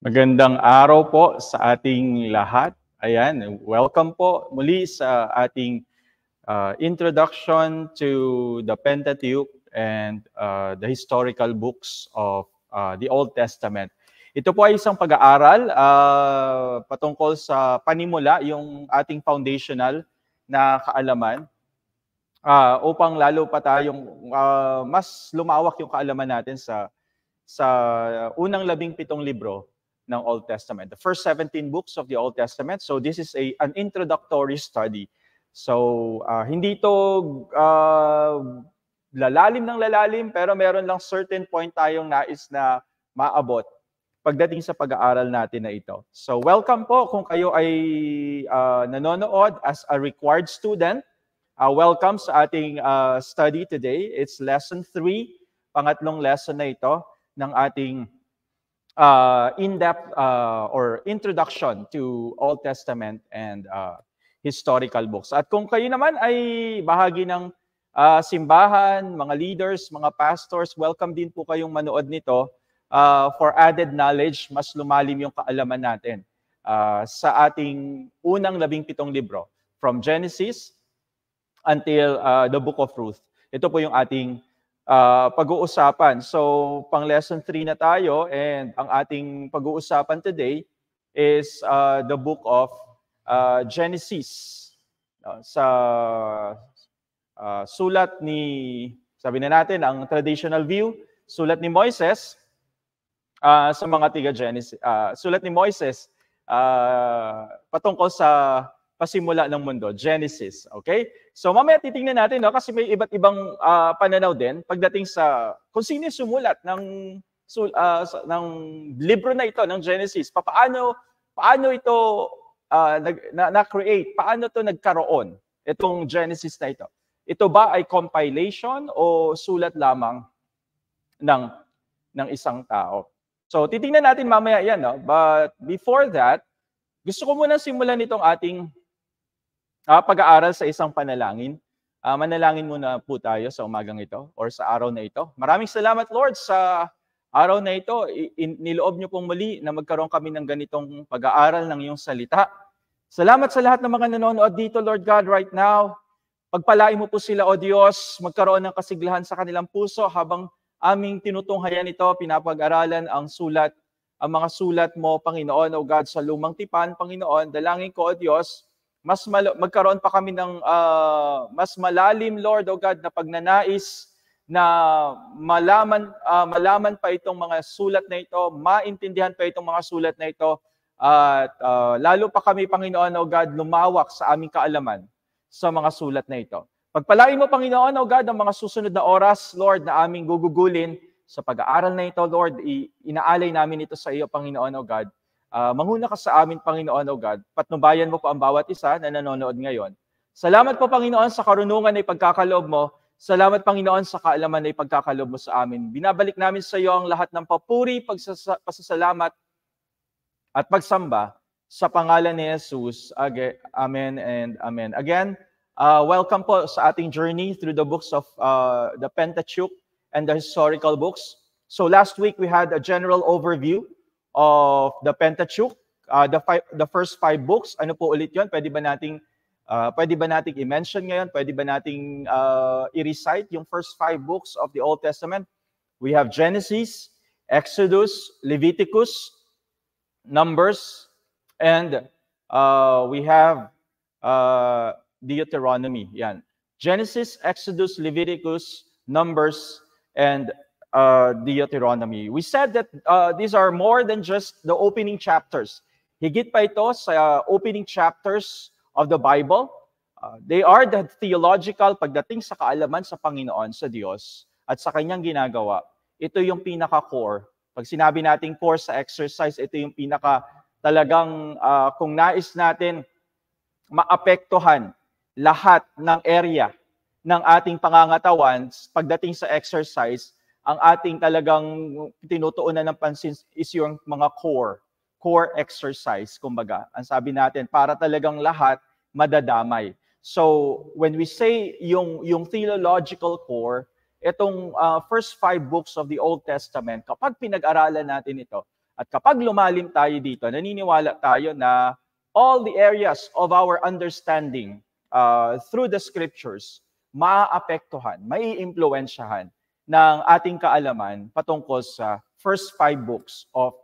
Magandang araw po sa ating lahat. Ayan, welcome po muli sa ating introduction to the Pentateuch and the historical books of the Old Testament. Ito po ay isang pag-aaral patungkol sa panimula, yung ating foundational na kaalaman, upang lalo pa tayong mas lumawak yung kaalaman natin sa unang 17 libro ng Old Testament, the first 17 books of the Old Testament. So this is an introductory study. So hindi ito lalalim ng lalalim, pero meron lang certain point tayong nais na maabot pagdating sa pag-aaral natin na ito. So welcome po kung kayo ay nanonood as a required student. Welcome sa ating study today. It's lesson 3, pangatlong lesson na ito ng ating in-depth or introduction to Old Testament and historical books. At kung kayo naman ay bahagi ng simbahan, mga leaders, mga pastors, welcome din po kayong manood nito for added knowledge, mas lumalim yung kaalaman natin sa ating unang 17 libro, from Genesis until the Book of Ruth. Ito po yung ating pag-uusapan. So, pang lesson 3 na tayo, and ang ating pag-uusapan today is the book of Genesis. Sa sulat ni, sabi na natin, ang traditional view, sulat ni Moises sa mga tiga-Genesis. Sulat ni Moises patungkol sa pasimula ng mundo, Genesis. Okay? So mamaya titingnan natin, no, kasi may iba't ibang pananaw din pagdating sa kung sino sumulat ng libro na ito, ng Genesis. Paano ito na-create? Paano ito nagkaroon, itong Genesis na ito? Ito ba ay compilation o sulat lamang ng isang tao? So titingnan natin mamaya yan. No? But before that, gusto ko muna simulan itong ating pag-aaral sa isang panalangin. Manalangin muna po tayo sa umagang ito or sa araw na ito. Maraming salamat, Lord, sa araw na ito. Niloob niyo pong muli na magkaroon kami ng ganitong pag-aaral ng iyong salita. Salamat sa lahat ng mga nanonood dito, Lord God, right now. Pagpalain mo po sila, O Diyos, magkaroon ng kasiglahan sa kanilang puso habang aming tinutunghayan ito, pinapag-aralan ang mga sulat mo, Panginoon, O God, sa lumang tipan, Panginoon. Dalangin ko, O Diyos, magkaroon pa kami ng mas malalim, Lord, O God, na pagnanais na malaman pa itong mga sulat na ito, maintindihan pa itong mga sulat na ito, at lalo pa kami, Panginoon, O God, lumawak sa aming kaalaman sa mga sulat na ito. Pagpalain mo, Panginoon, O God, ang mga susunod na oras, Lord, na aming gugugulin sa pag-aaral na ito, Lord. Inaalay namin ito sa iyo, Panginoon, O God. Manghuna ka sa amin, Panginoon, O God. Patnubayan mo po ang bawat isa na nanonood ngayon. Salamat po, Panginoon, sa karunungan na ipagkakaloob mo. Salamat, Panginoon, sa kaalaman na ipagkakaloob mo sa amin. Binabalik namin sa iyo ang lahat ng papuri, pasasalamat, at pagsamba sa pangalan ni Jesus. Amen and amen. Again, welcome po sa ating journey through the books of the Pentateuch and the historical books. So last week, we had a general overview of the Pentateuch, the first 5 books. Ano po ulit yun? Pwede ba nating i-mention ngayon? Pwede ba nating i-recite yung first 5 books of the Old Testament? We have Genesis, Exodus, Leviticus, Numbers, and we have Deuteronomy. Yan. Genesis, Exodus, Leviticus, Numbers, and Deuteronomy. We said that these are more than just the opening chapters. Higit pa ito sa opening chapters of the Bible. They are the theological pagdating sa kaalaman sa Panginoon, sa Diyos, at sa kanyang ginagawa. Ito yung pinaka-core. Pag sinabi nating core sa exercise, ito yung pinaka talagang kung nais natin maapektuhan lahat ng area ng ating pangangatawan pagdating sa exercise, ang ating talagang tinutuunan ng pansin is yung mga core exercise, kumbaga. Ang sabi natin, para talagang lahat madadamay. So, when we say yung theological core, itong first 5 books of the Old Testament, kapag pinag-aralan natin ito, At kapag lumalim tayo dito, naniniwala tayo na all the areas of our understanding through the scriptures, maaapektuhan, maiimpluwensyahan ng ating kaalaman patungkol sa first 5 books of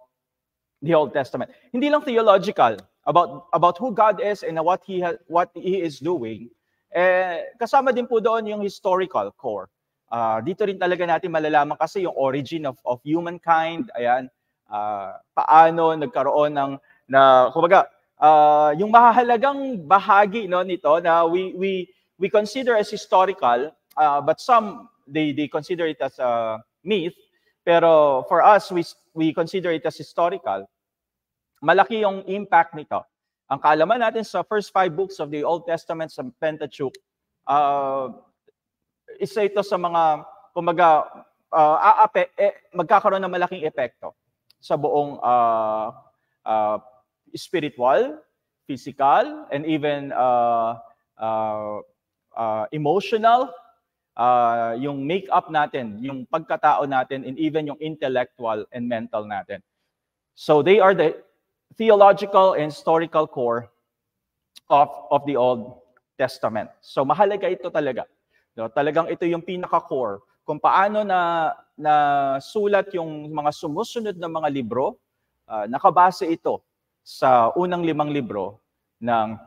the Old Testament. Hindi lang theological about who God is and what He is doing. Kasama din po doon yung historical core. Dito rin talaga natin malalaman kasi yung origin of humankind. Ayan, paano nagkaroon ng kumbaga, yung mahalagang bahagi nito na we consider as historical, but some they consider it as a myth. Pero for us, we consider it as historical. Malaki yung impact nito. Ang kaalaman natin sa first 5 books of the Old Testament sa Pentateuch, isa ito sa mga, kumbaga, magkakaroon ng malaking epekto sa buong spiritual, physical, and even emotional, yung make-up natin, yung pagkatao natin, and even yung intellectual and mental natin. So they are the theological and historical core of the Old Testament. So mahalaga ito talaga. Talagang ito yung pinaka-core kung paano na sulat yung mga sumusunod na mga libro. Nakabase ito sa unang 5 libro ng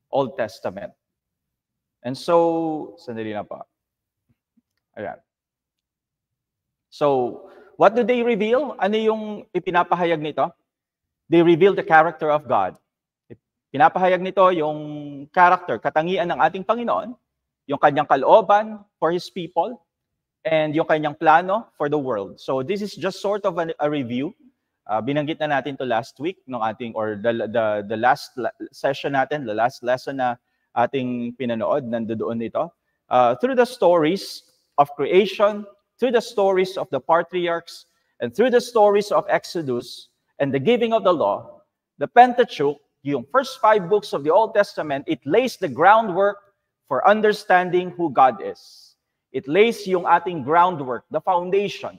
Old Testament. And so, sandali na pa. Ayan. So, what do they reveal? Ano yung ipinapahayag nito? They reveal the character of God. Pinapahayag nito yung character, katangian ng ating Panginoon, yung kanyang kalooban for His people, and yung kanyang plano for the world. So this is just sort of a review. Binanggit na natin to last week ng ating, or the last session natin, the last lesson na ating pinanood, nandoon nito. Through the stories of creation, through the stories of the patriarchs, and through the stories of Exodus and the giving of the law, the Pentateuch, yung first 5 books of the Old Testament, it lays the groundwork for understanding who God is. It lays yung ating groundwork, the foundation,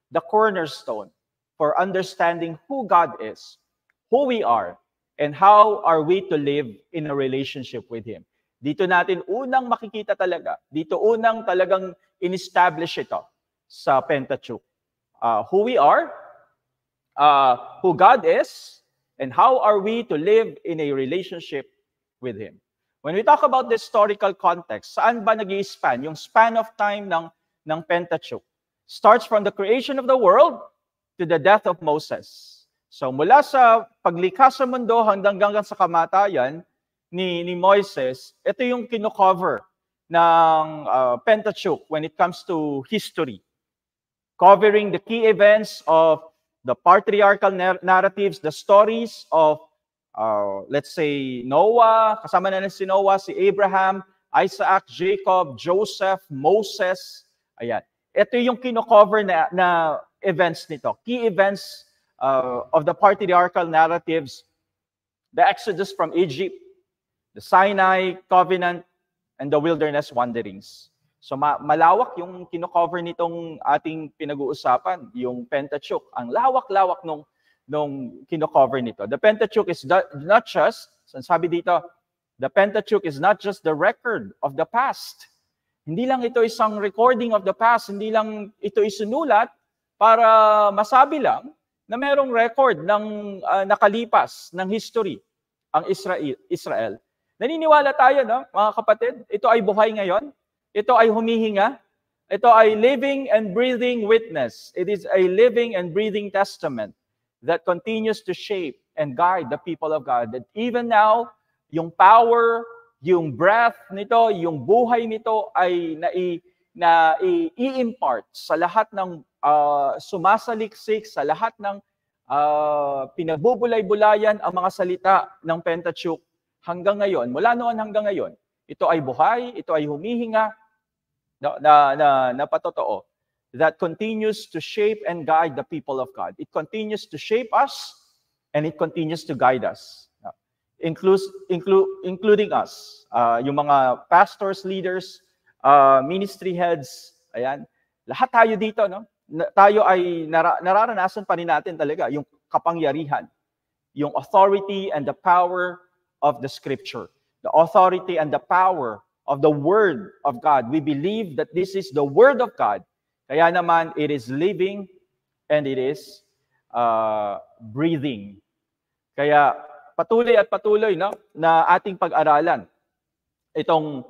the cornerstone for understanding who God is, who we are, and how are we to live in a relationship with Him. Dito natin unang makikita talaga, dito unang talagang in-establish ito sa Pentateuch. Who we are, who God is, and how are we to live in a relationship with Him. When we talk about the historical context, saan ba nag-i-span? Yung span of time ng Pentateuch starts from the creation of the world to the death of Moses. So mula sa paglikha sa mundo hanggang sa kamatayan ni Moises, ito yung kino-cover ng Pentateuch when it comes to history. Covering the key events of the patriarchal narratives, the stories of, let's say, Noah, kasama na si Noah, si Abraham, Isaac, Jacob, Joseph, Moses. Ayan. Ito yung kino-cover na events nito. Key events of the patriarchal narratives, the Exodus from Egypt, the Sinai covenant, and the wilderness wanderings. So malawak yung kino-cover nitong ating pinag-uusapan, yung Pentateuch. Ang lawak-lawak nung kino-cover nito. The Pentateuch is not just, sabi dito, the Pentateuch is not just the record of the past. Hindi lang ito isang recording of the past, hindi lang ito isinulat para masabi lang na merong record ng nakalipas ng history ang Israel. Naniniwala tayo, no, mga kapatid, ito ay buhay ngayon. Ito ay humihinga. Ito ay living and breathing witness. It is a living and breathing testament that continues to shape and guide the people of God. That even now, yung power, yung breath nito, yung buhay nito ay i-impart sa lahat ng sumasaliksik, sa lahat ng pinagbubulay-bulayan ang mga salita ng Pentateuch hanggang ngayon. Mula noon hanggang ngayon, ito ay buhay, ito ay humihinga, na patotoo, that continues to shape and guide the people of God. It continues to shape us, and it continues to guide us, including us, yung mga pastors, leaders, ministry heads, ayan, lahat tayo dito, no? tayo ay nararanasan pa rin natin talaga yung kapangyarihan, yung authority and the power of the Scripture, the authority and the power of the Word of God. We believe that this is the Word of God. Kaya naman, it is living and it is breathing. Kaya patuloy at patuloy na ating pag-aralan itong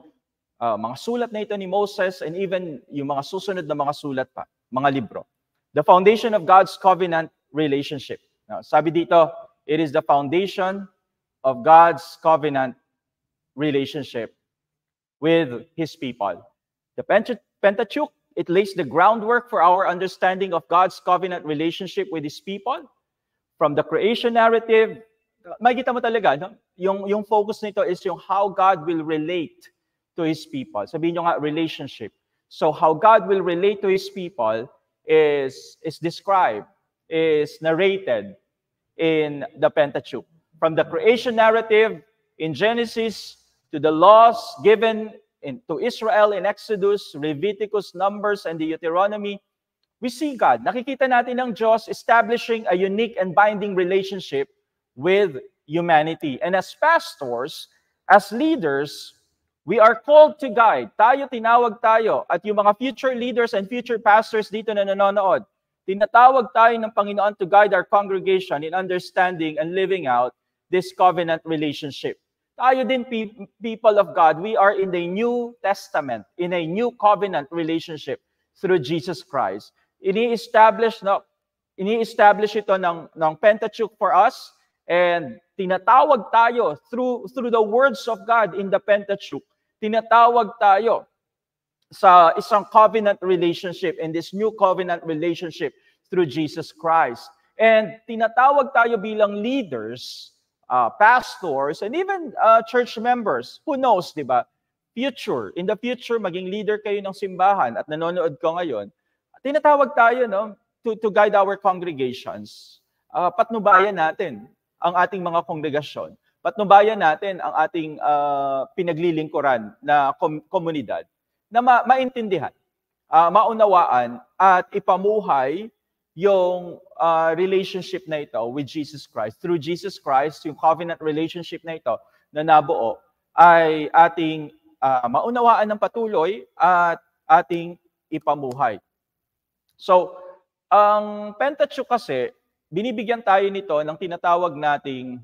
mga sulat na ito ni Moses and even yung mga susunod na mga sulat pa, mga libro. The foundation of God's covenant relationship. Now, sabi dito, it is the foundation of God's covenant relationship with His people. The Pentateuch, it lays the groundwork for our understanding of God's covenant relationship with His people. From the creation narrative, makikita mo talaga, yung focus nito is yung how God will relate to His people. Sabihin nyo nga, relationship. So how God will relate to His people is described, is narrated in the Pentateuch. From the creation narrative in Genesis to the laws given to Israel in Exodus, Leviticus, Numbers, and the Deuteronomy, we see God. Nakikita natin ang Diyos establishing a unique and binding relationship with humanity. And as pastors, as leaders, we are called to guide. Tinawag tayo, at yung mga future leaders and future pastors dito na nanonood, tinatawag tayo ng Panginoon to guide our congregation in understanding and living out this covenant relationship. Tayo din, people of God, we are in the New Testament, in a new covenant relationship through Jesus Christ. Ini-establish ito ng Pentateuch for us, and tinatawag tayo through the words of God in the Pentateuch. Tinatawag tayo sa isang covenant relationship, in this new covenant relationship through Jesus Christ. And tinatawag tayo bilang leaders, pastors, and even church members. Who knows, di ba? In the future, maging leader kayo ng simbahan at nanonood ko ngayon, tinatawag tayo to guide our congregations. Patnubayan natin ang ating mga kongregasyon. Patnubayan natin ang ating pinaglilingkuran na komunidad na maintindihan, maunawaan, at ipamuhay yung relationship na ito with Jesus Christ. Through Jesus Christ, yung covenant relationship na ito na nabuo ay ating maunawaan ng patuloy at ating ipamuhay. So, ang Pentateuch kasi, binibigyan tayo nito ng tinatawag nating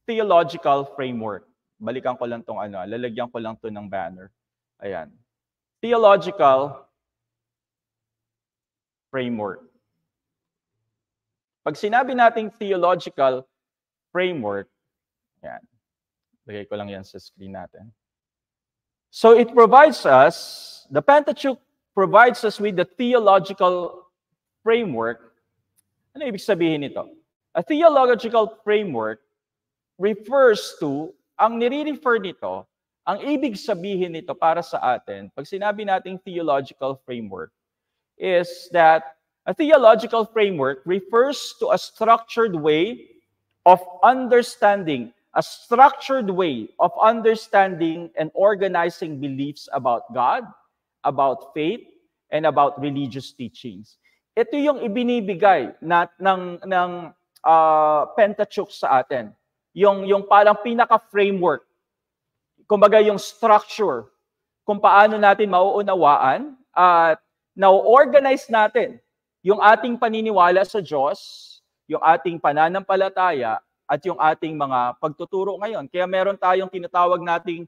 theological framework. Balikan ko lang itong lalagyan ko lang ito ng banner. Ayan. Theological framework. Pag sinabi nating theological framework, ayan. Lagay ko lang yan sa screen natin. So it provides us, the Pentateuch provides us with the theological framework. Ano ibig sabihin nito? A theological framework refers to, ang nire-refer nito, ang ibig sabihin nito para sa atin, pag sinabi nating theological framework, is that a theological framework refers to a structured way of understanding, and organizing beliefs about God, about faith, and about religious teachings. Ito yung ibinibigay ng Pentateuch sa atin. Yung parang pinaka-framework, kumbaga yung structure, kung paano natin mauunawaan at na-organize natin yung ating paniniwala sa Diyos, yung ating pananampalataya, at yung ating mga pagtuturo ngayon. Kaya meron tayong tinatawag nating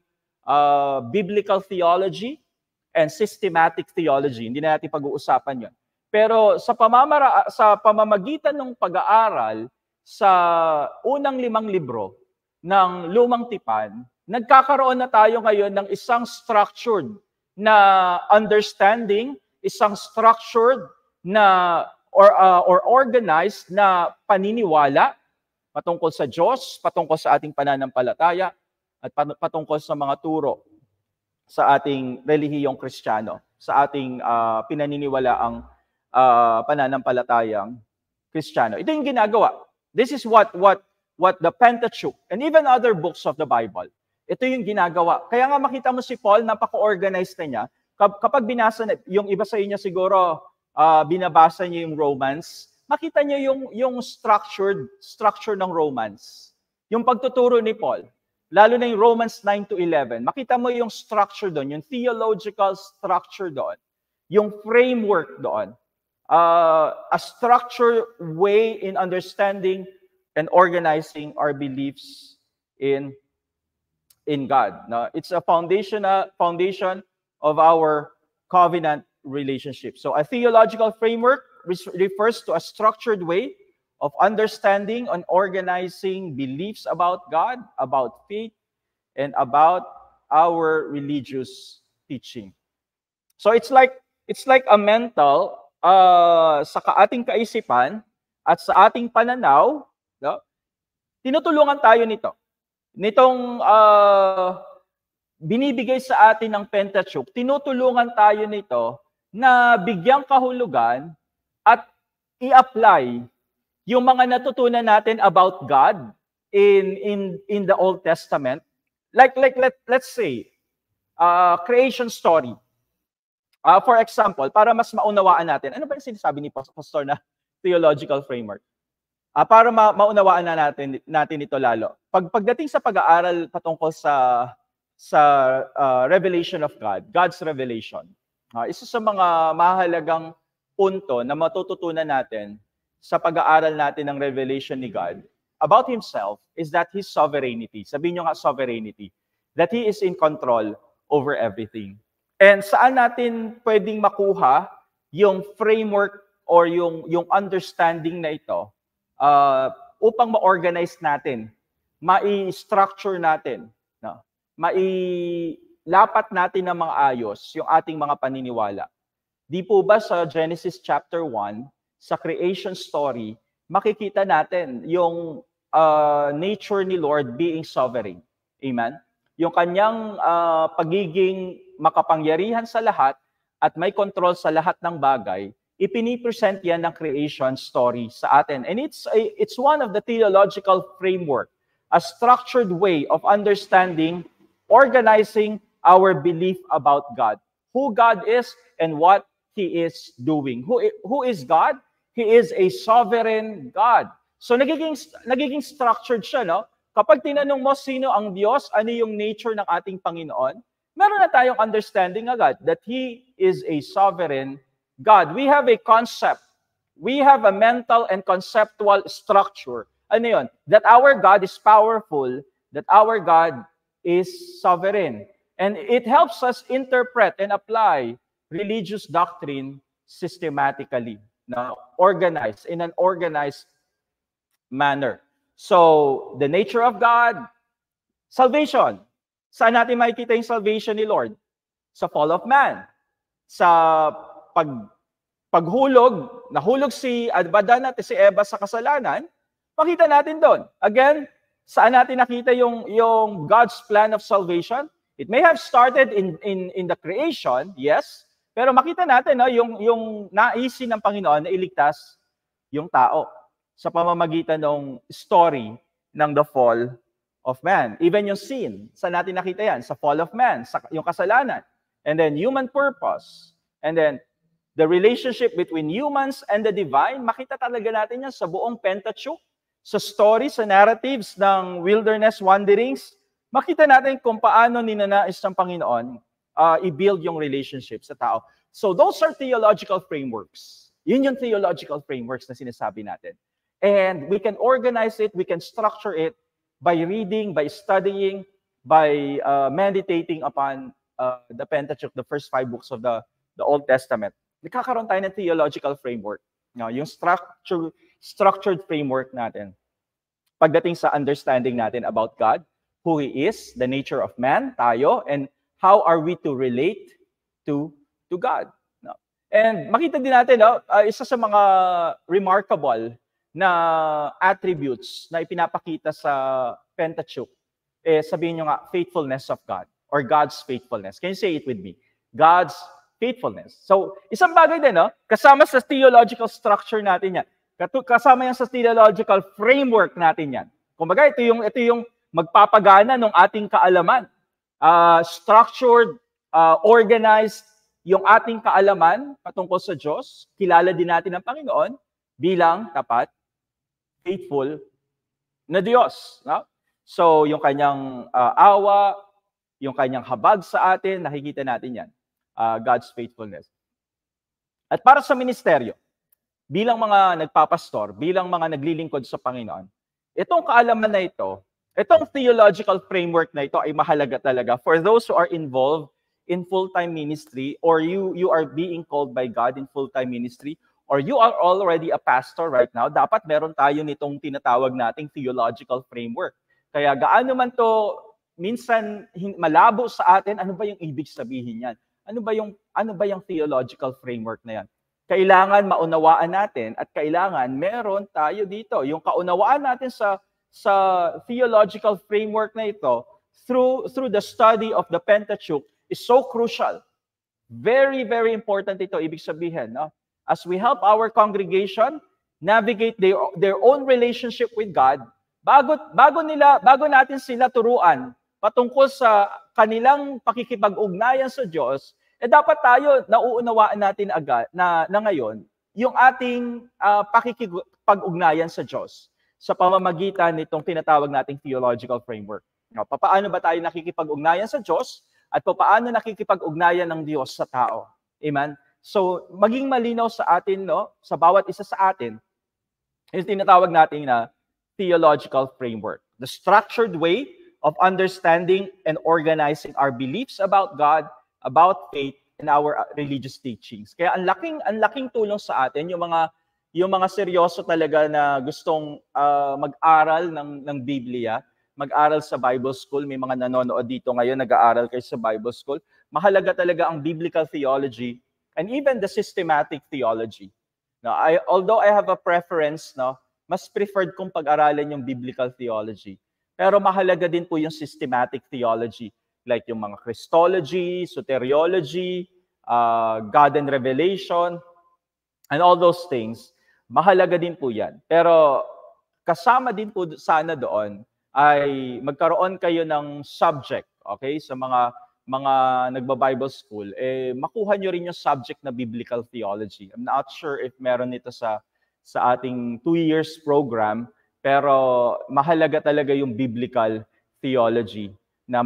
biblical theology and systematic theology. Hindi na natin pag-uusapan yun. Pero sa pamamagitan ng pag-aaral sa unang 5 libro ng Lumang Tipan, nagkakaroon na tayo ngayon ng isang structured na understanding, isang structured na or organized na paniniwala patungkol sa Diyos, patungkol sa ating pananampalataya, at patungkol sa mga turo sa ating relihiyong Kristiyano, sa ating pinaniniwalaang pananampalatayang Kristiyano. Ito yung ginagawa. This is what the Pentateuch and even other books of the Bible, ito yung ginagawa. Kaya nga makita mo si Paul, napaka-organized na niya, kapag binasa, yung iba sa inyo siguro, binabasa niyo yung Romans, makita niyo yung structure ng Romans. Yung pagtuturo ni Paul, lalo na yung Romans 9 to 11, makita mo yung structure doon, yung theological structure doon, yung framework doon, a structured way in understanding and organizing our beliefs in God. No? It's a foundation of our covenant relationship. So a theological framework refers to a structured way of understanding and organizing beliefs about God, about faith, and about our religious teaching. So it's like a mental sa ating kaisipan at sa ating pananaw, no? Tinutulungan tayo nitong binibigay sa atin ng Pentateuch, tinutulungan tayo nito na bigyang kahulugan at i-apply yung mga natutunan natin about God in the Old Testament. Let's say creation story. For example, para mas maunawaan natin, ano ba yung sinasabi ni Pastor na theological framework? Para maunawaan natin ito lalo. Pagdating sa pag-aaral patungkol sa revelation of God, God's revelation, isa sa mga mahalagang punto na matututunan natin sa pag-aaral natin ng revelation ni God about Himself is that His sovereignty. Sabihin nyo nga sovereignty. That He is in control over everything. And saan natin pwedeng makuha yung framework or yung understanding na ito upang ma-organize natin, ma-structure natin, no? Mailapat natin ng mga ayos yung ating mga paniniwala. Di po ba sa Genesis chapter 1, sa creation story, makikita natin yung nature ni Lord being sovereign. Amen? Yung kanyang pagiging makapangyarihan sa lahat at may control sa lahat ng bagay, ipinipresent yan ng creation story sa atin. And it's one of the theological framework, a structured way of understanding, organizing our belief about God. Who God is and what He is doing. Who is God? He is a sovereign God. So nagiging structured siya, no? Kapag tinanong mo sino ang Diyos, ano yung nature ng ating Panginoon, meron na tayong understanding agad that He is a sovereign God. We have a concept. We have a mental and conceptual structure. Ano yun? That our God is powerful, that our God is sovereign. And it helps us interpret and apply religious doctrine systematically, now organized in an organized manner. So, the nature of God, salvation. Saan natin makikita yung salvation ni Lord? Sa fall of man. Sa paghulog, nahulog si Adan at si Eva sa kasalanan, makita natin doon. Again, saan natin nakita yung God's plan of salvation? It may have started in the creation, yes, pero makita natin no, yung naisin ng Panginoon na iligtas yung tao sa pamamagitan ng story ng the fall of man. Even yung sin, saan natin nakita yan? Sa fall of man, yung kasalanan. And then human purpose. And then the relationship between humans and the divine, makita talaga natin yan sa buong Pentateuch, sa stories, sa narratives ng wilderness wanderings. Makita natin kung paano ninanais ng Panginoon i-build yung relationship sa tao. So those are theological frameworks. Yun yung theological frameworks na sinasabi natin. And we can organize it, we can structure it by reading, by studying, by meditating upon the Pentateuch, the first 5 books of the Old Testament. Nagkakaroon tayo ng theological framework. Yung structured framework natin. Pagdating sa understanding natin about God, who He is, the nature of man, tayo, and how are we to relate to God. No? And makita din natin, isa sa mga remarkable na attributes na ipinapakita sa Pentateuch, sabihin nyo nga, faithfulness of God, or God's faithfulness. Can you say it with me? God's faithfulness. So, isang bagay din, kasama sa theological structure natin yan. Kasama yan sa theological framework natin yan. Kumbaga, ito yung magpapagana ng ating kaalaman. Structured, organized, yung ating kaalaman patungkol sa Diyos, kilala din natin ang Panginoon bilang tapat, faithful na Diyos. No? So, yung kanyang awa, yung kanyang habag sa atin, nakikita natin yan. God's faithfulness. At para sa ministeryo, bilang mga nagpapastor, bilang mga naglilingkod sa Panginoon, itong kaalaman na ito, itong theological framework na ito ay mahalaga talaga for those who are involved in full-time ministry, or you are being called by God in full-time ministry, or you are already a pastor right now, dapat meron tayo nitong tinatawag nating theological framework. Kaya gaano man to minsan malabo sa atin, ano ba yung ibig sabihin yan? Ano ba yung theological framework na yan? Kailangan maunawaan natin at kailangan meron tayo dito. Yung kaunawaan natin sa theological framework na ito through the study of the Pentateuch is so crucial. Very, very important ito, ibig sabihin. No? As we help our congregation navigate their own relationship with God, bago natin sila turuan patungkol sa kanilang pakikipag-ugnayan sa Diyos, dapat tayo nauunawaan natin agad na ngayon yung ating pakikipag-ugnayan sa Diyos sa pamamagitan nitong tinatawag nating theological framework. No, paano ba tayo nakikipag-ugnayan sa Diyos? At paano nakikipag-ugnayan ng Diyos sa tao. Amen? So, maging malinaw sa atin, no, sa bawat isa sa atin, yung tinatawag natin na theological framework. The structured way of understanding and organizing our beliefs about God, about faith, and our religious teachings. Kaya ang laking tulong sa atin, yung mga seryoso talaga na gustong mag-aral ng Biblia, mag-aral sa Bible School. May mga nanonood dito ngayon, nag-aaral kayo sa Bible School. Mahalaga talaga ang biblical theology and even the systematic theology. Now, although I have a preference, no, mas preferred kong pag-aralan yung biblical theology. Pero mahalaga din po yung systematic theology, like yung mga Christology, soteriology, God and Revelation, and all those things. Mahalaga din po yan. Pero kasama din po sana doon ay magkaroon kayo ng subject, okay? Sa mga nagba-Bible school, makuha nyo rin yung subject na biblical theology. I'm not sure if meron ito sa ating 2 years program, pero mahalaga talaga yung biblical theology na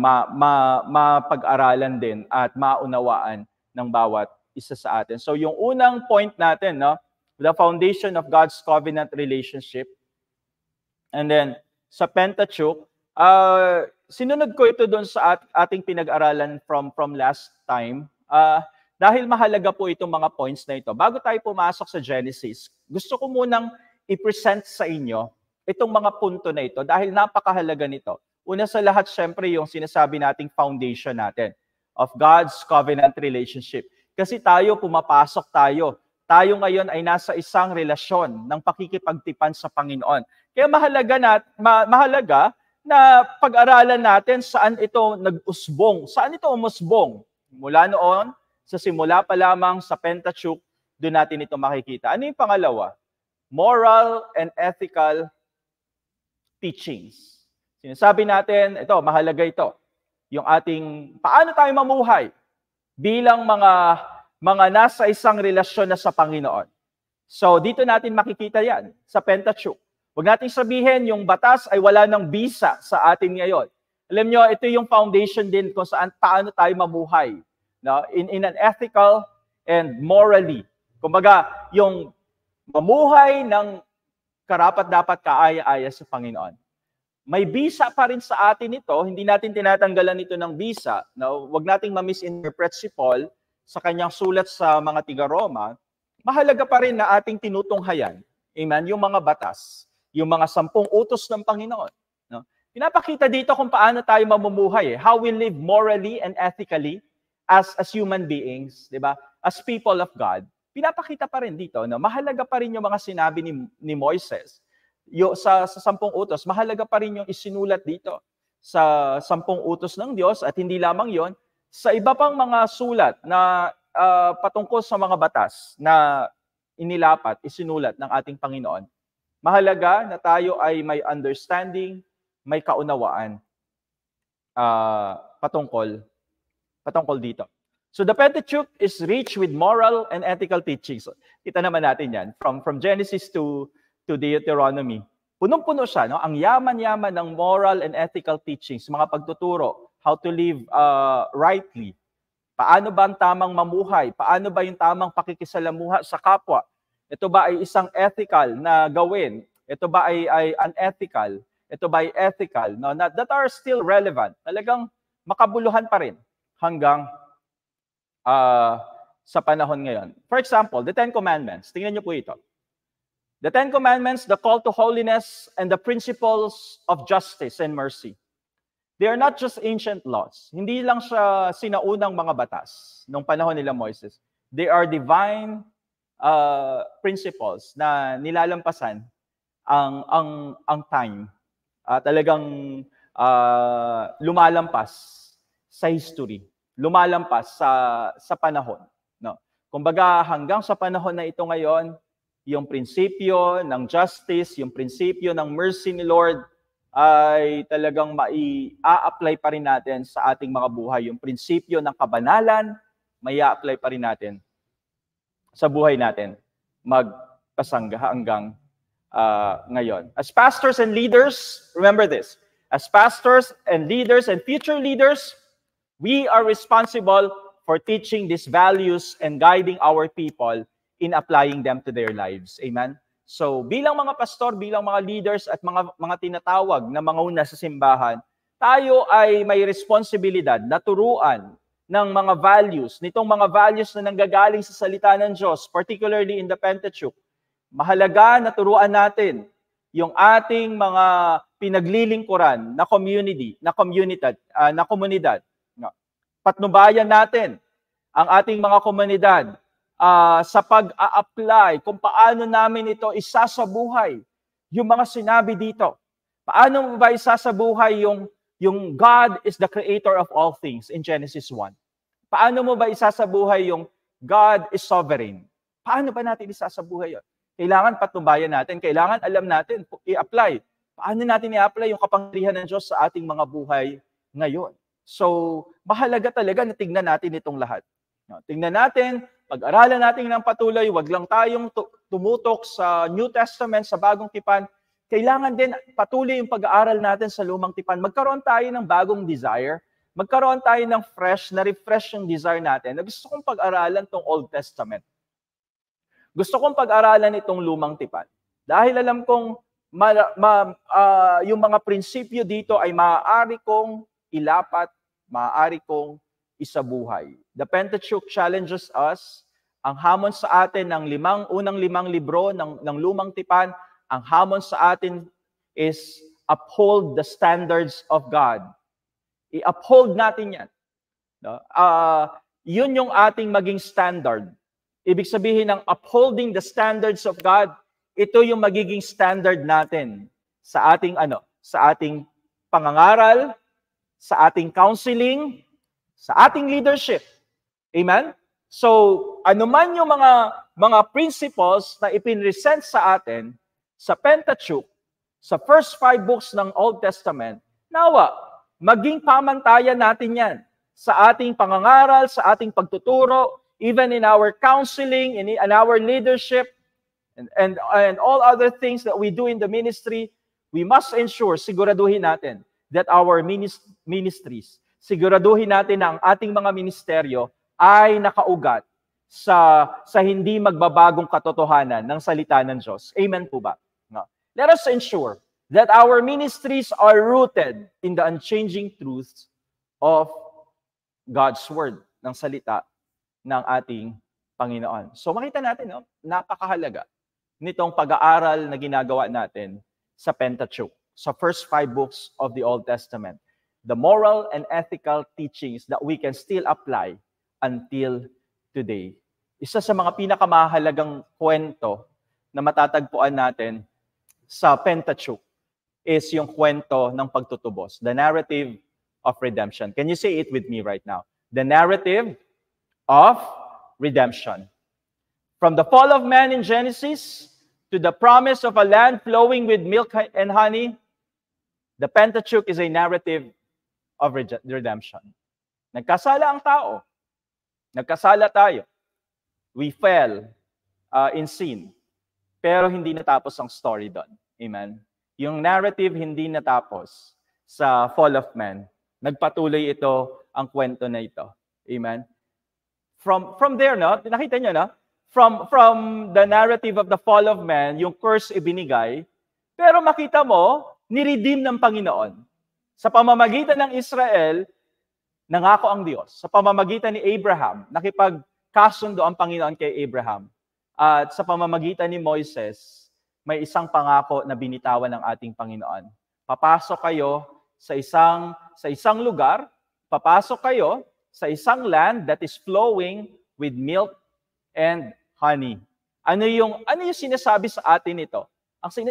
mapag-aralan din at maunawaan ng bawat isa sa atin. So yung unang point natin, no, the foundation of God's covenant relationship, and then sa Pentateuch, sinunod ko ito doon sa ating pinag-aralan from last time. Dahil mahalaga po itong mga points na ito. Bago tayo pumasok sa Genesis, gusto ko munang i-present sa inyo itong mga punto na ito dahil napakahalaga nito. Una sa lahat, syempre, yung sinasabi nating foundation natin of God's covenant relationship. Kasi pumapasok tayo. Tayo ngayon ay nasa isang relasyon ng pakikipagtipan sa Panginoon. Kaya mahalaga na pag-aralan natin saan ito nag-usbong, saan ito umusbong. Mula noon, sa simula pa lamang sa Pentateuch, doon natin ito makikita. Ano yung pangalawa? Moral and ethical teachings. Sinasabi natin, ito, mahalaga ito. Yung ating, paano tayo mamuhay bilang mga nasa isang relasyon na sa Panginoon. So, dito natin makikita yan sa Pentateuch. Huwag natin sabihin, yung batas ay wala ng bisa sa atin ngayon. Alam nyo, ito yung foundation din kung saan paano tayo mamuhay. No? In an ethical and morally. Kumbaga, yung mamuhay ng karapat-dapat kaaya-aya sa Panginoon. May bisa pa rin sa atin ito, hindi natin tinatanggalan ito ng bisa. No? Huwag nating ma-misinterpret si Paul sa kanyang sulat sa mga tiga-Roma. Mahalaga pa rin na ating tinutunghayan, amen, yung mga batas, yung mga 10 utos ng Panginoon. No? Pinapakita dito kung paano tayo mamumuhay, how we live morally and ethically as human beings, di ba? As people of God. Pinapakita pa rin dito, no? Mahalaga pa rin yung mga sinabi ni Moises. Sa 10 utos, mahalaga pa rin yung isinulat dito sa 10 utos ng Diyos at hindi lamang yon, sa iba pang mga sulat na patungkol sa mga batas na inilapat, isinulat ng ating Panginoon. Mahalaga na tayo ay may understanding, may kaunawaan patungkol dito. So the Pentateuch is rich with moral and ethical teachings. Kita naman natin yan, from Genesis to Deuteronomy. Punong-puno siya, no? Ang yaman-yaman ng moral and ethical teachings, mga pagtuturo, how to live rightly. Paano ba ang tamang mamuhay? Paano ba yung tamang pakikisalamuha sa kapwa? Ito ba ay isang ethical na gawin? Ito ba ay unethical? Ito ba ay ethical? No? That are still relevant. Talagang makabuluhan pa rin hanggang sa panahon ngayon. For example, the Ten Commandments. Tingnan niyo po ito. The Ten Commandments, the call to holiness, and the principles of justice and mercy. They are not just ancient laws. Hindi lang siya sinaunang mga batas nung panahon nila Moises. They are divine principles na nilalampasan ang time. Talagang lumalampas sa history. Lumalampas sa panahon. No? Kumbaga hanggang sa panahon na ito ngayon, yung prinsipyo ng justice, yung prinsipyo ng mercy ni Lord, ay talagang mai-apply pa rin natin sa ating mga buhay. Yung prinsipyo ng kabanalan, mai-apply pa rin natin sa buhay natin magpasangga hanggang ngayon. As pastors and leaders, remember this, as pastors and leaders and future leaders, we are responsible for teaching these values and guiding our people in applying them to their lives. Amen? So, bilang mga pastor, bilang mga leaders at mga tinatawag na mga una sa simbahan, tayo ay may responsibilidad na turuan ng mga values, nitong mga values na nanggagaling sa salita ng Diyos, particularly in the Pentateuch. Mahalaga na turuan natin yung ating mga pinaglilingkuran na komunidad. Patnubayan natin ang ating mga komunidad sa pag-a-apply kung paano namin ito isasabuhay yung mga sinabi dito. Paano mo ba isasabuhay yung God is the creator of all things in Genesis 1? Paano mo ba isasabuhay yung God is sovereign? Paano ba natin isasabuhay yun? Kailangan patnubayan natin, kailangan alam natin, i-apply. Paano natin i-apply yung kapangyarihan ng Diyos sa ating mga buhay ngayon? So, mahalaga talaga na tingnan natin itong lahat. Tingnan natin, pag-aralan natin ng patuloy, wag lang tayong tumutok sa New Testament, sa Bagong Tipan. Kailangan din patuloy yung pag-aaral natin sa Lumang Tipan. Magkaroon tayo ng bagong desire, magkaroon tayo ng fresh, na-refresh yung desire natin. Gusto kong pag-aralan tong Old Testament. Gusto kong pag-aralan itong Lumang Tipan. Dahil alam kong yung mga prinsipyo dito ay maaari kong ilapat, maaari kong isabuhay. The Pentateuch challenges us. Ang hamon sa atin ng unang limang libro ng Lumang Tipan, ang hamon sa atin is uphold the standards of God. I-uphold natin yan. No? Yun yung ating maging standard. Ibig sabihin ng upholding the standards of God, ito yung magiging standard natin sa ating pangangaral, sa ating counseling, sa ating leadership. Amen? So, anuman yung mga principles na ipinresent sa atin sa Pentateuch, sa first 5 books ng Old Testament, nawa, maging pamantayan natin yan sa ating pangangaral, sa ating pagtuturo, even in our counseling, in our leadership, and all other things that we do in the ministry. We must ensure, siguraduhin natin, that our ministries, siguraduhin natin na ang ating mga ministeryo ay nakaugat sa hindi magbabagong katotohanan ng salita ng Diyos. Amen po ba? No. Let us ensure that our ministries are rooted in the unchanging truths of God's Word, ng salita ng ating Panginoon. So makita natin, no, napakahalaga nitong pag-aaral na ginagawa natin sa Pentateuch, sa first 5 books of the Old Testament. The moral and ethical teachings that we can still apply until today. Isa sa mga pinakamahalagang kwento na matatagpuan natin sa Pentateuch is yung kwento ng pagtutubos, the narrative of redemption. Can you say it with me right now? The narrative of redemption. From the fall of man in Genesis to the promise of a land flowing with milk and honey, the Pentateuch is a narrative of redemption. Nagkasala ang tao. Nagkasala tayo. We fell in sin. Pero hindi natapos ang story doon. Amen? Yung narrative hindi natapos sa fall of man. Nagpatuloy ito ang kwento na ito. Amen? From there, no? Nakita nyo, no? From the narrative of the fall of man, yung curse ibinigay, pero makita mo, niredeem ng Panginoon. Sa pamamagitan ng Israel, nangako ang Diyos. Sa pamamagitan ni Abraham, nakipagkasundo ang Panginoon kay Abraham. At sa pamamagitan ni Moises, may isang pangako na binitawan ng ating Panginoon. Papasok kayo sa isang lugar, papasok kayo sa isang land that is flowing with milk and honey. Ano yung sinasabi sa atin ito?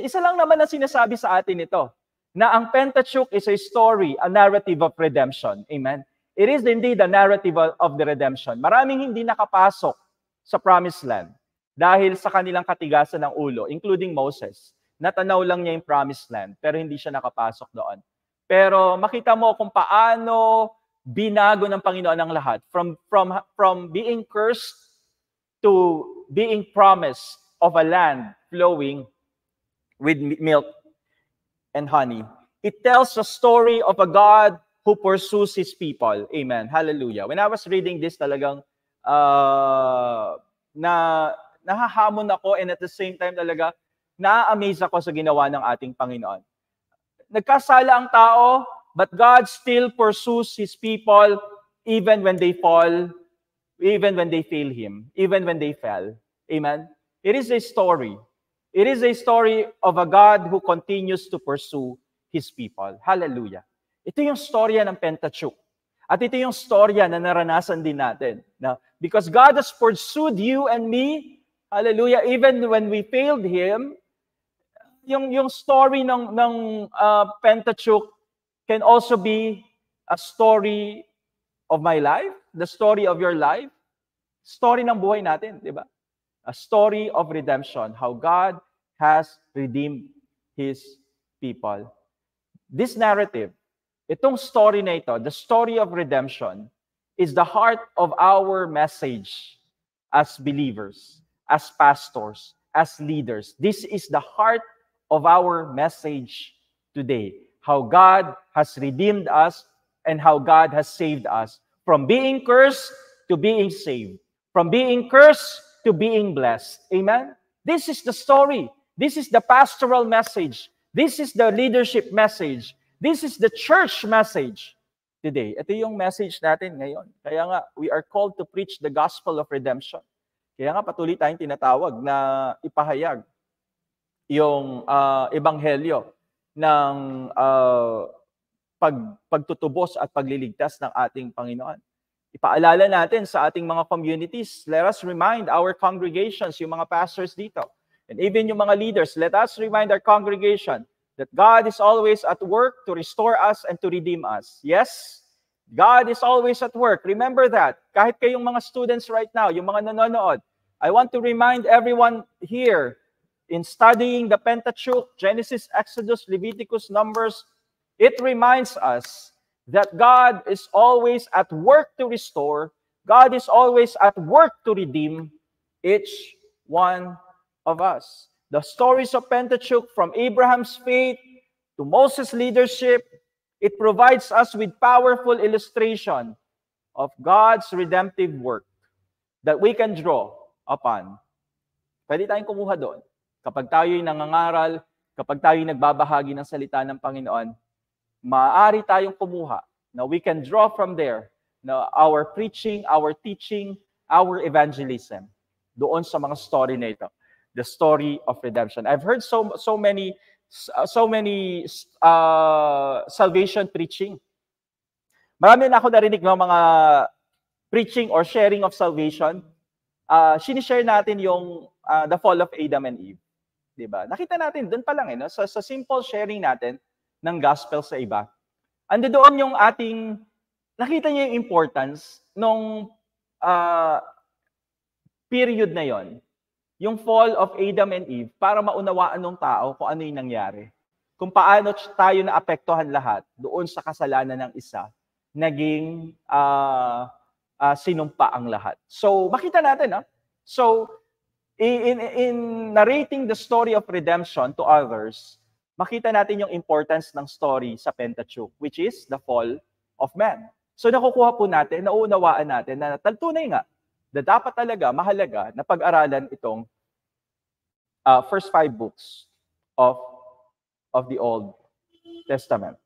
Isa lang naman ang sinasabi sa atin ito, na ang Pentateuch is a story, a narrative of redemption. Amen? It is indeed a narrative of the redemption. Maraming hindi nakapasok sa Promised Land dahil sa kanilang katigasan ng ulo, including Moses. Natanaw lang niya yung Promised Land, pero hindi siya nakapasok doon. Pero makita mo kung paano binago ng Panginoon ang lahat. From being cursed to being promised of a land flowing with milk and honey. It tells a story of a God who pursues His people. Amen. Hallelujah. When I was reading this, talagang nahahamon ako, and at the same time talaga, na-amaze ako sa ginawa ng ating Panginoon. Nagkasala ang tao, but God still pursues His people even when they fall, even when they fail Him, even when they fell. Amen? It is a story. It is a story of a God who continues to pursue His people. Hallelujah. Ito yung storya ng Pentateuch. At ito yung storya na naranasan din natin. Now, because God has pursued you and me, hallelujah, even when we failed Him, yung story ng Pentateuch can also be a story of my life, the story of your life, story ng buhay natin, di ba? A story of redemption, how God has redeemed His people. This narrative, itong story na ito, the story of redemption, is the heart of our message as believers, as pastors, as leaders. This is the heart of our message today. How God has redeemed us and how God has saved us from being cursed to being saved, from being cursed to being blessed. Amen? This is the story. This is the pastoral message. This is the leadership message. This is the church message today. Ito yung message natin ngayon. Kaya nga, we are called to preach the gospel of redemption. Kaya nga, patuloy tayong tinatawag na ipahayag yung ebanghelyo ng pagtutubos at pagliligtas ng ating Panginoon. Ipaalala natin sa ating mga communities. Let us remind our congregations, yung mga pastors dito, and even yung mga leaders, let us remind our congregation that God is always at work to restore us and to redeem us. Yes, God is always at work. Remember that. Kahit kayong mga students right now, yung mga nanonood, I want to remind everyone here, in studying the Pentateuch, Genesis, Exodus, Leviticus, Numbers, it reminds us that God is always at work to restore. God is always at work to redeem each one of us. The stories of Pentateuch, from Abraham's faith to Moses' leadership, it provides us with powerful illustration of God's redemptive work that we can draw upon. Pwede tayong kumuha doon. Kapag tayo'y nangangaral, kapag tayo'y nagbabahagi ng salita ng Panginoon, maaari tayong kumuha na we can draw from there na our preaching, our teaching, our evangelism doon sa mga story na ito. The story of redemption. I've heard so many salvation preaching. Marami na ako narinig ng mga preaching or sharing of salvation. Sinishare natin yung the fall of Adam and Eve. Diba? Nakita natin, doon pa lang, no? Sa simple sharing natin ng gospel sa iba. Ando doon yung ating, nakita niyo yung importance nung period na yon, yung fall of Adam and Eve, para maunawaan ng tao kung ano yung nangyari. Kung paano tayo naapektuhan lahat doon sa kasalanan ng isa, naging sinumpa ang lahat. So, makita natin, So, in narrating the story of redemption to others, makita natin yung importance ng story sa Pentateuch, which is the fall of man. So, nakukuha po natin, nauunawaan natin na tunay nga, na dapat talaga, mahalaga, na pag-aralan itong first 5 books of the Old Testament.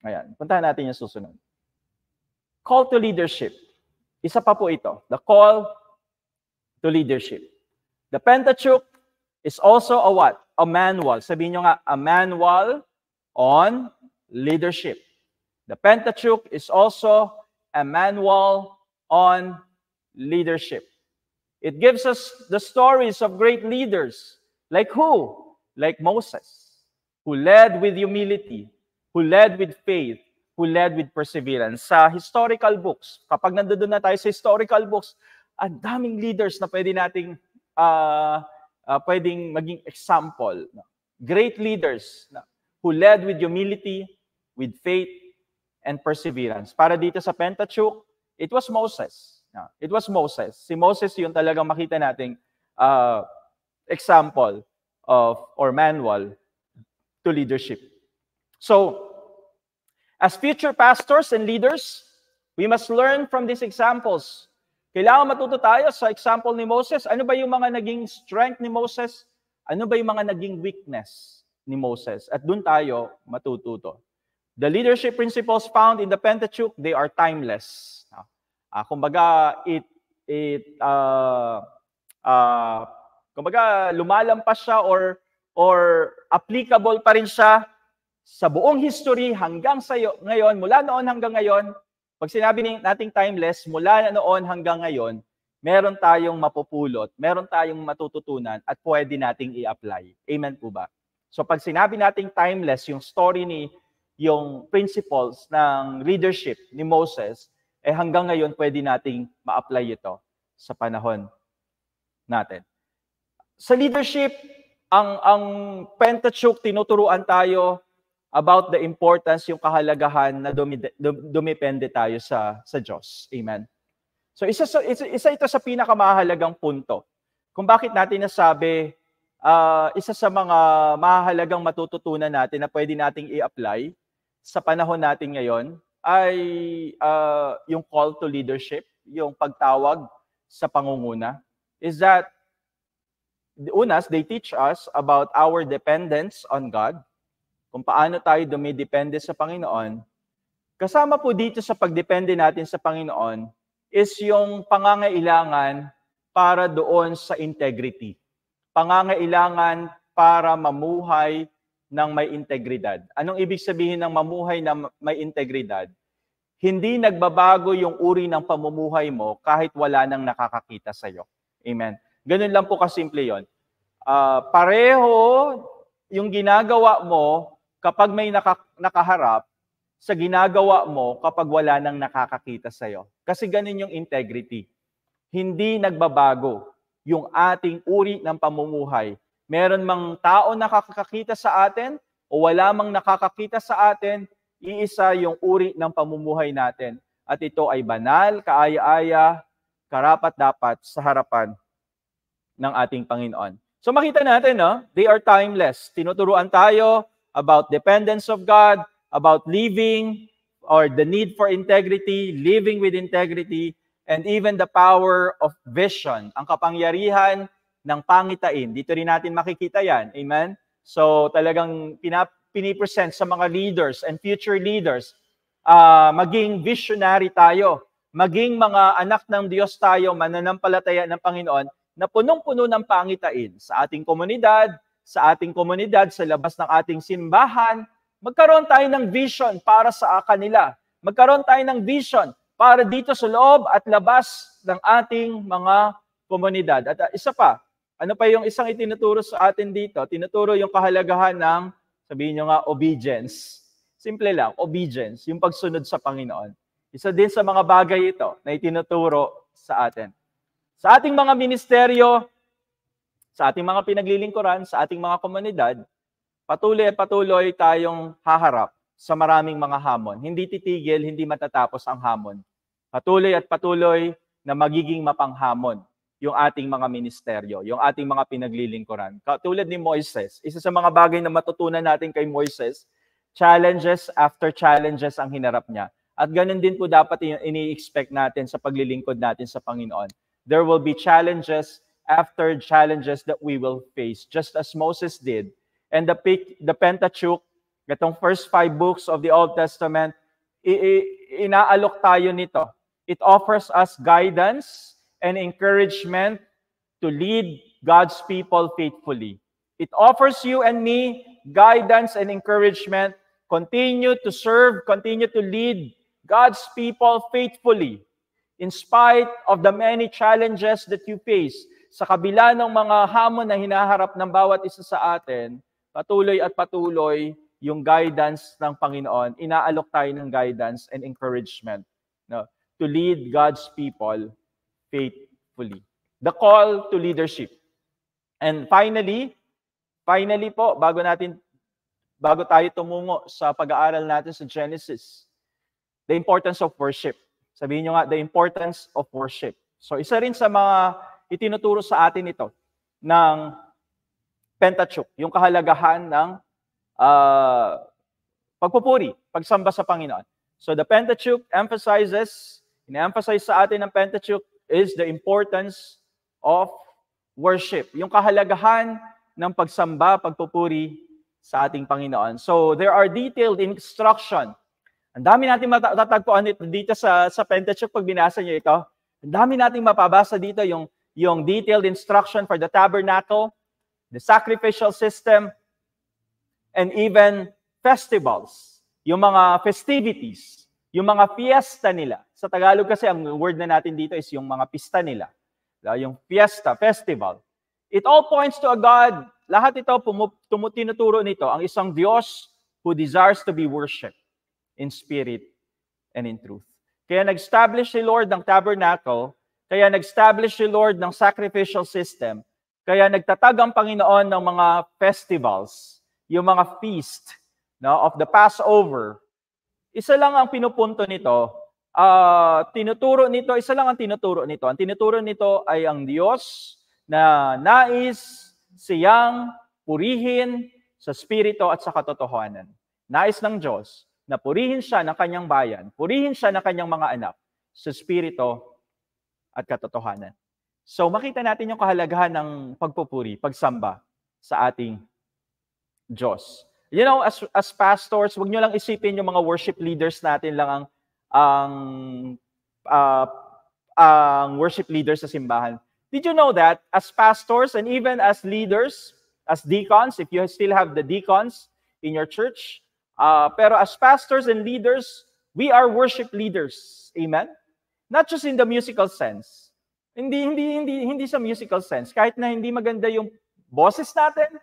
Ayan, puntahan natin yung susunod. Call to leadership. Isa pa po ito, the call to leadership. The Pentateuch is also a what? A manual. Sabihin nyo nga, a manual on leadership. The Pentateuch is also a manual on leadership. It gives us the stories of great leaders. Like who? Like Moses, who led with humility, who led with faith, who led with perseverance. Sa historical books, kapag nandoon na tayo sa historical books, ang daming leaders na pwede nating pwedeng maging example. Great leaders who led with humility, with faith, and perseverance. Para dito sa Pentateuch, it was Moses. It was Moses. Si Moses yung talagang makita nating example of or manual to leadership. So, as future pastors and leaders, we must learn from these examples. Kailangan matuto tayo sa example ni Moses. Ano ba yung mga naging strength ni Moses? Ano ba yung mga naging weakness ni Moses? At doon tayo matututo. The leadership principles found in the Pentateuch, they are timeless. Kumbaga, kumbaga, lumalampas siya or applicable pa rin siya sa buong history hanggang sa ngayon, mula noon hanggang ngayon. Pag sinabi nating timeless, mula noon hanggang ngayon, meron tayong mapupulot, meron tayong matututunan at pwede nating i-apply. Amen po ba? So pag sinabi nating timeless, yung story yung principles ng leadership ni Moses, hanggang ngayon pwede nating ma-apply ito sa panahon natin. Sa leadership, ang Pentateuch, tinuturuan tayo about the importance, yung kahalagahan na dumepende tayo sa Diyos. Amen. So isa ito sa pinakamahalagang punto. Kung bakit natin nasabi, isa sa mga mahalagang matututunan natin na pwede nating i-apply sa panahon natin ngayon ay yung call to leadership, yung pagtawag sa pangunguna, is that unas, they teach us about our dependence on God, kung paano tayo dumidepende sa Panginoon. Kasama po dito sa pagdepende natin sa Panginoon is yung pangangailangan para doon sa integrity. Pangangailangan para mamuhay ng may integridad. Anong ibig sabihin ng mamuhay na may integridad? Hindi nagbabago yung uri ng pamumuhay mo kahit wala nang nakakakita sa iyo. Amen. Ganun lang po kasimple yon. Pareho yung ginagawa mo kapag may nakaharap sa ginagawa mo kapag wala nang nakakakita sa iyo. Kasi ganun yung integrity. Hindi nagbabago yung ating uri ng pamumuhay. Meron mang tao nakakakita sa atin o wala mang nakakakita sa atin, iisa yung uri ng pamumuhay natin. At ito ay banal, kaaya-aya, karapat-dapat sa harapan ng ating Panginoon. So makita natin, they are timeless. Tinuturuan tayo about dependence of God, about living or the need for integrity, living with integrity, and even the power of vision, ang kapangyarihan ng pangitain. Dito rin natin makikita yan. Amen? So talagang pinipresent sa mga leaders and future leaders, maging visionary tayo, maging mga anak ng Diyos tayo, mananampalataya ng Panginoon, na punong-puno ng pangitain sa ating komunidad, sa labas ng ating simbahan. Magkaroon tayo ng vision para sa kanila. Magkaroon tayo ng vision para dito sa loob at labas ng ating mga komunidad. At isa pa, ano pa yung isang itinuturo sa atin dito? Tinuturo yung kahalagahan ng, sabihin nyo nga, obedience. Simple lang, obedience, yung pagsunod sa Panginoon. Isa din sa mga bagay ito na itinuturo sa atin. Sa ating mga ministeryo, sa ating mga pinaglilingkuran, sa ating mga komunidad, patuloy tayong haharap sa maraming mga hamon. Hindi titigil, hindi matatapos ang hamon Patuloy at patuloy na magiging mapanghamon yung ating mga ministeryo, yung ating mga pinaglilingkuran. Katulad ni Moises, isa sa mga bagay na matutunan natin kay Moises, challenges after challenges ang hinarap niya. At ganun din po dapat ini-expect natin sa paglilingkod natin sa Panginoon. There will be challenges after challenges that we will face, just as Moses did. And the Pentateuch, itong first 5 books of the Old Testament, inaalok tayo nito. It offers us guidance and encouragement to lead God's people faithfully. It offers you and me guidance and encouragement. Continue to serve, continue to lead God's people faithfully in spite of the many challenges that you face. Sa kabila ng mga hamon na hinaharap ng bawat isa sa atin, patuloy at patuloy yung guidance ng Panginoon. Inaalok tayo ng guidance and encouragement, no, to lead God's people faithfully. The call to leadership. And finally po, bago tayo tumungo sa pag-aaral natin sa Genesis, the importance of worship. Sabihin nyo nga, the importance of worship. So isa rin sa mga itinuturo sa atin ito ng Pentateuch, yung kahalagahan ng pagpupuri, pagsamba sa Panginoon. So the Pentateuch ina-emphasize sa atin ng Pentateuch is the importance of worship. Yung kahalagahan ng pagsamba, pagpupuri sa ating Panginoon. So there are detailed instruction. Ang dami natin matatagpuan dito sa Pentateuch pag binasa niyo ito. Ang dami nating mapabasa dito yung detailed instruction for the tabernacle, the sacrificial system, and even festivals, yung mga festivities, yung mga fiesta nila. Sa Tagalog kasi ang word na natin dito is yung mga pista nila. Yung fiesta, festival. It all points to a God. Lahat ito tinuturo nito ang isang Diyos who desires to be worshipped in spirit and in truth. Kaya nag-establish si Lord ng tabernacle, kaya nag-establish si Lord ng sacrificial system, kaya nagtatag ang Panginoon ng mga festivals, yung mga feast, no, of the Passover. Isa lang ang pinupunto nito, isa lang ang tinuturo nito. Ang tinuturo nito ay ang Diyos na nais siyang purihin sa spirito at sa katotohanan. Nais ng Diyos na purihin siya ng kanyang bayan, purihin siya ng kanyang mga anak sa spirito at katotohanan. So makita natin yung kahalagahan ng pagpupuri, pagsamba sa ating Diyos. You know, as pastors, huwag nyo lang isipin yung mga worship leaders natin lang ang worship leaders sa simbahan. Did you know that as pastors and even as leaders, as deacons, if you still have the deacons in your church, pero as pastors and leaders, we are worship leaders. Amen? Not just in the musical sense. Hindi sa musical sense. Kahit na hindi maganda yung boses natin,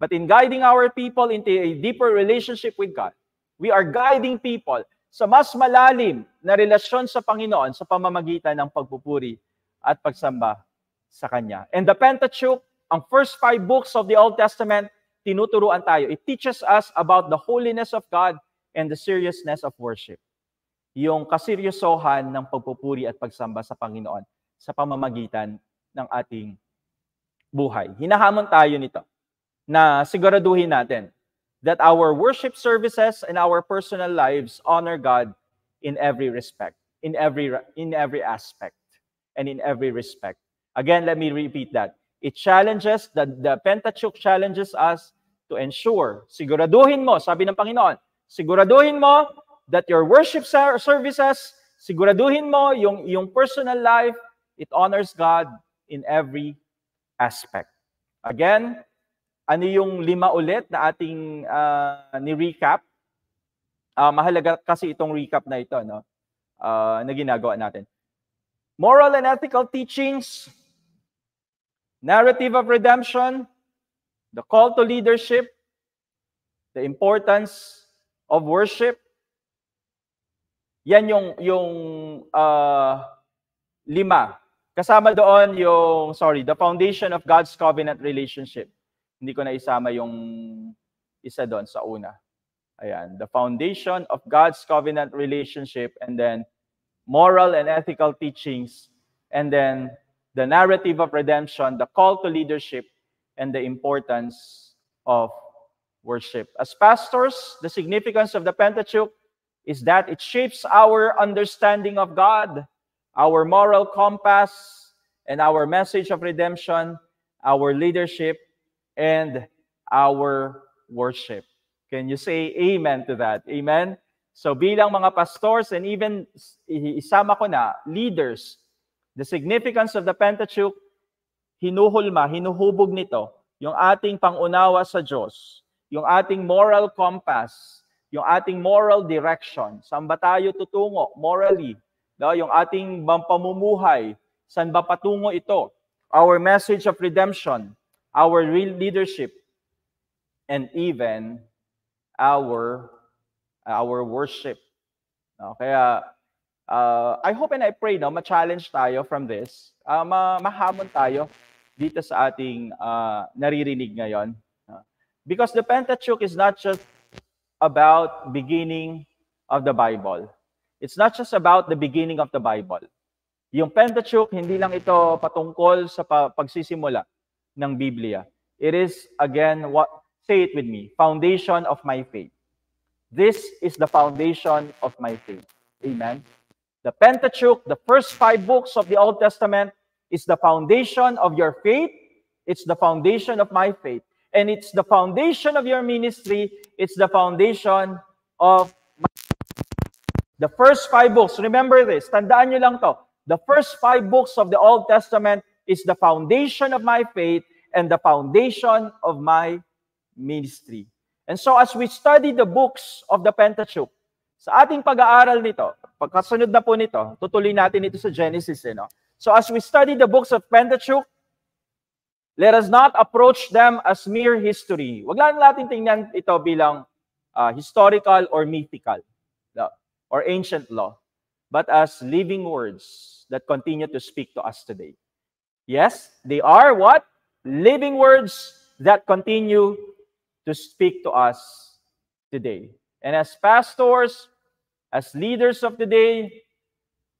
but in guiding our people into a deeper relationship with God, we are guiding people sa mas malalim na relasyon sa Panginoon sa pamamagitan ng pagpupuri at pagsamba sa Kanya. And the Pentateuch, ang first 5 books of the Old Testament, tinuturuan tayo. It teaches us about the holiness of God and the seriousness of worship. Yung kaseryosohan ng pagpupuri at pagsamba sa Panginoon sa pamamagitan ng ating buhay. Hinahamon tayo nito na siguraduhin natin that our worship services and our personal lives honor God in every respect, in every aspect, and in every respect. Again, let me repeat that. It challenges, the Pentateuch challenges us to ensure, siguraduhin mo, sabi ng Panginoon, siguraduhin mo that your worship services, siguraduhin mo yung personal life, it honors God in every aspect. Again, ano yung 5 ulit na ating ni-recap? Mahalaga kasi itong recap na ito, no? Na ginagawa natin. Moral and ethical teachings, narrative of redemption, the call to leadership, the importance of worship. Yan yung 5. Kasama doon the foundation of God's covenant relationship. Hindi ko na isama yung isa doon sa una. Ayan, the foundation of God's covenant relationship, and then moral and ethical teachings, and then the narrative of redemption, the call to leadership, and the importance of worship. As pastors, the significance of the Pentateuch is that it shapes our understanding of God, our moral compass, and our message of redemption, our leadership, and our worship. Can you say amen to that? Amen? So bilang mga pastors and even isama ko na, leaders, the significance of the Pentateuch, hinuhubog nito yung ating pangunawa sa Diyos, yung ating moral compass, yung ating moral direction, saan ba tayo tutungo morally, no? Yung ating pamumuhay, saan ba patungo ito, our message of redemption, our real leadership, and even our worship. No? Kaya, I hope and I pray, no, ma-challenge tayo from this, mahamon tayo dito sa ating naririnig ngayon. Because the Pentateuch is not just about beginning of the Bible. It's not just about the beginning of the Bible. Yung Pentateuch, hindi lang ito patungkol sa pagsisimula ng Biblia. It is, again, say it with me, foundation of my faith. This is the foundation of my faith. Amen? The Pentateuch, the first 5 books of the Old Testament, is the foundation of your faith. It's the foundation of my faith. And it's the foundation of your ministry. It's the foundation of the first 5 books. Remember this. Tandaan nyo lang to. The first 5 books of the Old Testament is the foundation of my faith and the foundation of my ministry. And so as we study the books of the Pentateuch, sa ating pag-aaral nito, pagkasunod na po nito, tutuloy natin ito sa Genesis. No? So as we study the books of Pentateuch, let us not approach them as mere history. Wag lang natin tingnan ito bilang historical or mythical or ancient law, but as living words that continue to speak to us today. Yes, they are what? Living words that continue to speak to us today. And as pastors, as leaders of today,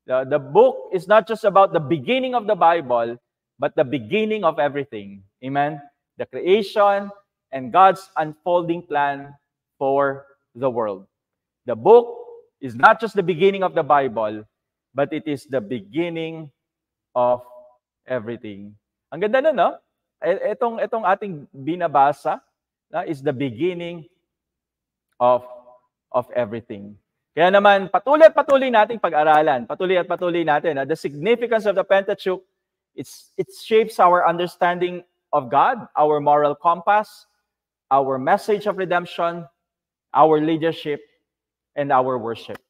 the book is not just about the beginning of the Bible, but the beginning of everything. Amen? The creation and God's unfolding plan for the world. The book is not just the beginning of the Bible, but it is the beginning of everything. Ang ganda nun, no? Itong ating binabasa is the beginning of everything. Kaya naman, patuloy nating pag-aralan. Patuloy natin. The significance of the Pentateuch, it shapes our understanding of God, our moral compass, our message of redemption, our leadership, and our worship.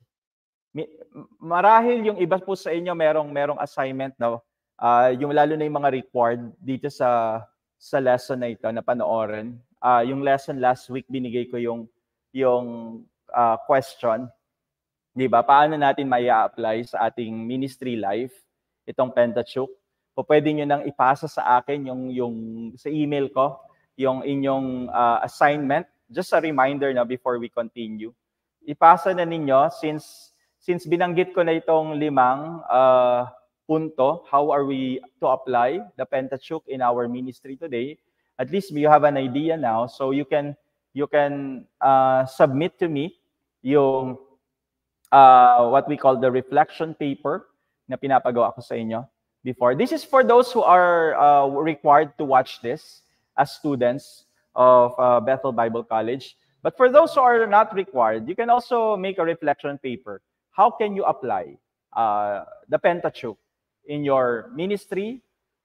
Marahil yung iba po sa inyo merong assignment na yung lalo na yung mga required dito sa lesson na ito na panoorin. Yung lesson last week binigay ko yung question, 'di ba? Paano natin mai-apply sa ating ministry life itong Pentateuch? O pwede nyo nang ipasa sa akin yung sa email ko, yung inyong assignment. Just a reminder na before we continue. Ipasa na ninyo since binanggit ko na itong 5 punto, how are we to apply the Pentateuch in our ministry today? At least you have an idea now, so you can submit to me yung what we call the reflection paper na pinapagawa ko sa inyo before. This is for those who are required to watch this as students of Bethel Bible College. But for those who are not required, you can also make a reflection paper. How can you apply the Pentateuch in your ministry,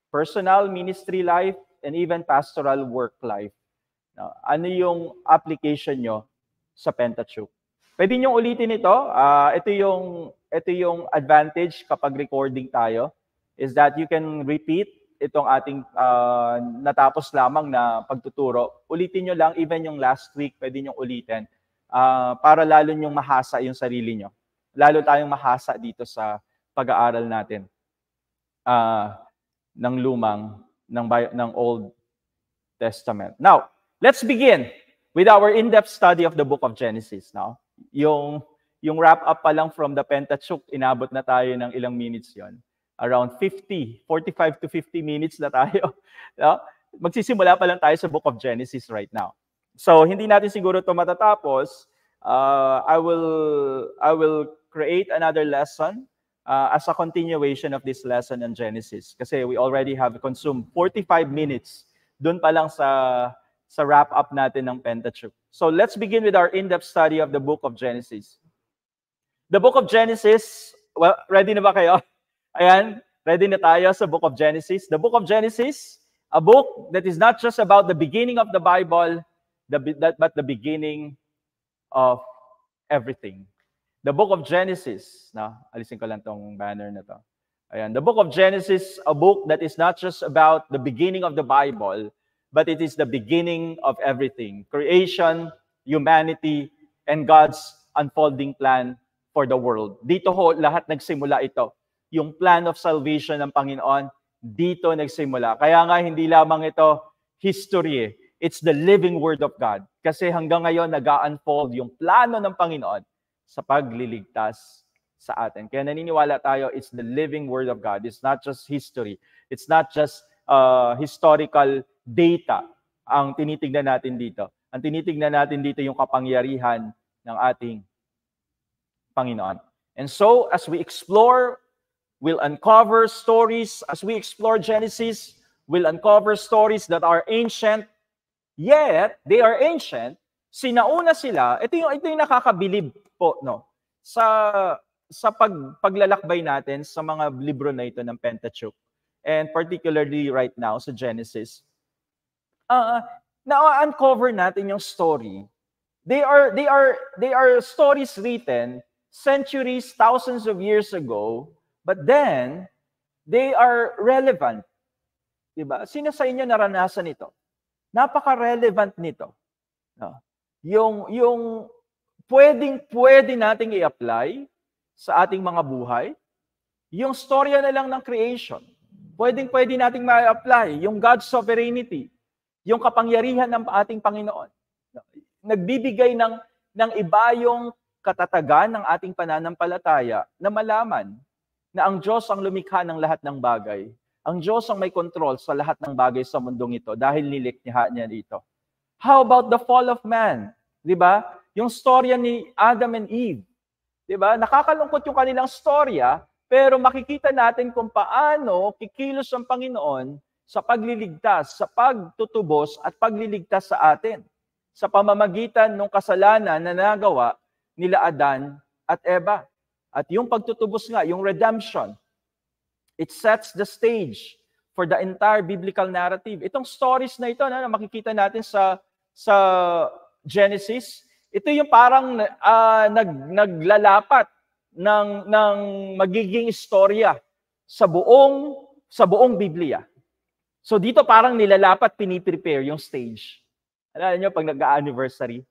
personal ministry life, and even pastoral work life? Ano yung application nyo sa Pentateuch? Pwede nyo ulitin ito. Ito yung advantage kapag recording tayo, is that you can repeat itong ating natapos lamang na pagtuturo. Ulitin nyo lang, even yung last week, pwede nyo ulitin para lalo nyong mahasa yung sarili nyo. Lalo tayong mahasa dito sa pag-aaral natin ng Old Testament. Now, let's begin with our in-depth study of the book of Genesis now. Yung Yung wrap-up pa lang from the Pentateuch, inabot na tayo ng ilang minutes yon. Around 45 to 50 minutes na tayo. No? Magsisimula pa lang tayo sa Book of Genesis right now. So, hindi natin siguro ito matatapos. I will create another lesson as a continuation of this lesson on Genesis. Kasi we already have consumed 45 minutes doon pa lang sa wrap-up natin ng Pentateuch. So, let's begin with our in-depth study of the Book of Genesis. The Book of Genesis, well, ready na ba kayo? Ayan, ready na tayo sa Book of Genesis. The Book of Genesis, a book that is not just about the beginning of the Bible, but the beginning of everything. The Book of Genesis, alisin ko lang tong banner na to. Ayan, the Book of Genesis, a book that is not just about the beginning of the Bible, but it is the beginning of everything. Creation, humanity, and God's unfolding plan for the world. Dito ho, lahat nagsimula ito. Yung plan of salvation ng Panginoon, dito nagsimula. Kaya nga, hindi lamang ito history. It's the living Word of God. Kasi hanggang ngayon, nag-unfold yung plano ng Panginoon sa pagliligtas sa atin. Kaya naniniwala tayo, it's the living Word of God. It's not just history. It's not just historical data ang tinitignan natin dito. Ang tinitignan natin dito yung kapangyarihan ng ating Panginoon. And so, as we explore, we'll uncover stories. As we explore Genesis, we'll uncover stories that are ancient, yet they are ancient. Sinauna sila. Ito yung nakakabilib po, no? Sa paglalakbay natin sa mga libro na ito ng Pentateuch, and particularly right now sa Genesis, na-uncover natin yung story. They are stories written centuries, thousands of years ago, but then they are relevant. Diba? Sino sa inyo naranasan ito? Napaka-relevant nito. No? Yung pwede nating i-apply sa ating mga buhay. Yung storya na lang ng creation. Pwede nating ma-apply. Yung God's sovereignty. Yung kapangyarihan ng ating Panginoon. Nagbibigay ng iba yung katatagan ng ating pananampalataya na malaman na ang Diyos ang lumikha ng lahat ng bagay. Ang Diyos ang may control sa lahat ng bagay sa mundong ito dahil nilikha niya dito. How about the fall of man? Diba? Yung storya ni Adam and Eve. Diba? Nakakalungkot yung kanilang storya, pero makikita natin kung paano kikilos ang Panginoon sa pagliligtas, sa pagtutubos at pagliligtas sa atin. Sa pamamagitan ng kasalanan na nagawa nila Adan at Eva. At yung pagtutubos nga, yung redemption, it sets the stage for the entire biblical narrative. Itong stories na ito na makikita natin sa Genesis, ito yung parang naglalapat ng magiging istorya sa buong Biblia. So dito parang nilalapat, piniprepare yung stage. Alam niyo, pag nag-anniversary,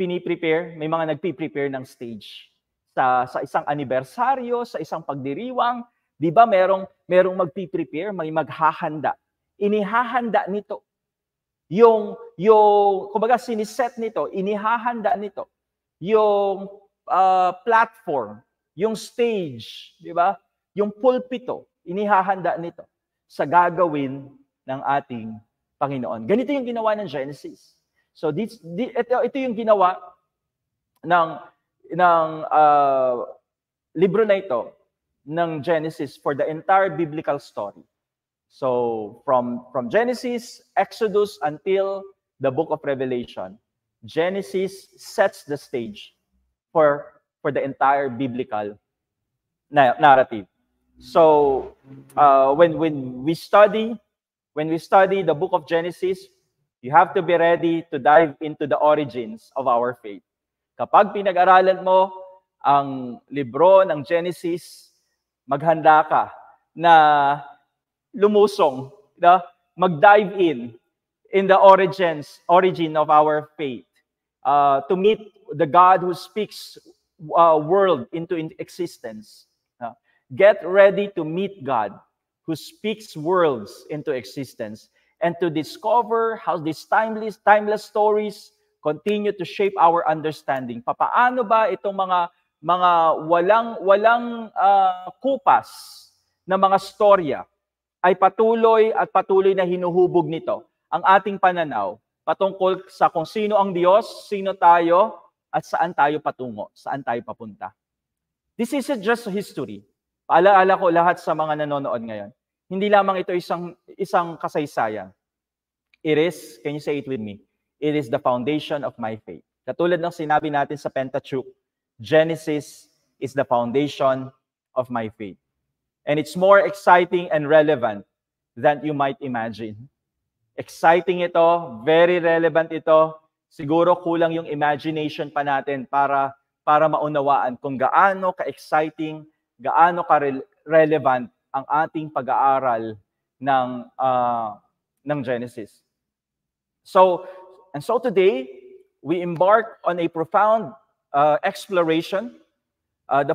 piniprepare, may mga nagpiprepare ng stage. Sa isang anibersaryo, sa isang pagdiriwang, di ba merong magpiprepare, may maghahanda. Inihahanda nito. Yung kumbaga siniset nito, inihahanda nito. Yung platform, yung stage, di ba? Yung pulpito, inihahanda nito sa gagawin ng ating Panginoon. Ganito yung ginawa ng Genesis. So ito yung ginawa ng libro na ito ng Genesis for the entire biblical story. So from Genesis, Exodus until the book of Revelation, Genesis sets the stage for the entire biblical narrative. So when we study the book of Genesis, you have to be ready to dive into the origins of our faith. Kapag pinag-aralan mo ang libro ng Genesis, maghanda ka na lumusong, mag-dive in the origin of our faith, to meet the God who speaks world into existence. Get ready to meet God who speaks worlds into existence, and to discover how these timeless stories continue to shape our understanding. Papaano ba itong mga walang kupas na mga storya ay patuloy na hinuhubog nito ang ating pananaw patungkol sa kung sino ang Diyos, sino tayo, at saan tayo patungo, saan tayo papunta. This isn't just history. Paalaala ko lahat sa mga nanonood ngayon. Hindi lamang ito isang kasaysayan. It is, can you say it with me? It is the foundation of my faith. Katulad ng sinabi natin sa Pentateuch, Genesis is the foundation of my faith. And it's more exciting and relevant than you might imagine. Exciting ito, very relevant ito. Siguro kulang yung imagination pa natin para maunawaan kung gaano ka-exciting, gaano ka-relevant ang ating pag-aaral ng Genesis. So today, we embark on a profound exploration to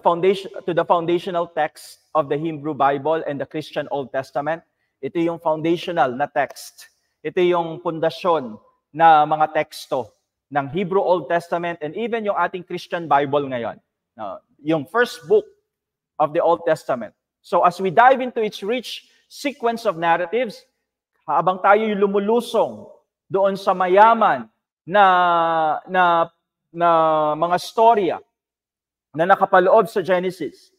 the foundational text of the Hebrew Bible and the Christian Old Testament. Ito yung foundational na text. Ito yung pundasyon na mga teksto ng Hebrew Old Testament and even yung ating Christian Bible ngayon. Yung first book of the Old Testament. So as we dive into its rich sequence of narratives, habang tayo yung lumulusong doon sa mayaman na mga storya na nakapaloob sa Genesis,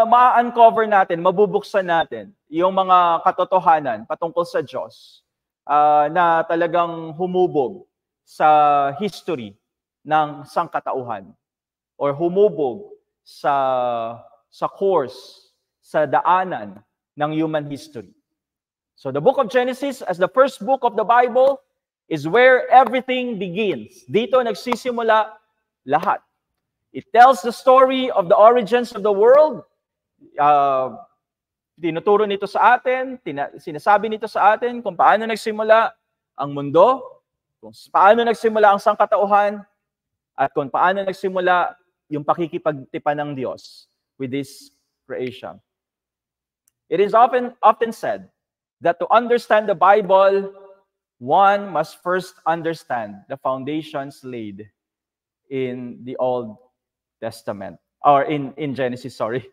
ma-uncover natin, mabubuksan natin yung mga katotohanan patungkol sa Diyos na talagang humubog sa history ng sangkatauhan or humubog sa course, sa daanan ng human history. So the book of Genesis, as the first book of the Bible, is where everything begins. Dito nagsisimula lahat. It tells the story of the origins of the world. Tinuturo nito sa atin, sinasabi nito sa atin kung paano nagsimula ang mundo, kung paano nagsimula ang sangkatauhan, at kung paano nagsimula yung pakikipagtipan ng Diyos with this creation. It is often said that to understand the Bible, one must first understand the foundations laid in the Old Testament, or in Genesis, sorry.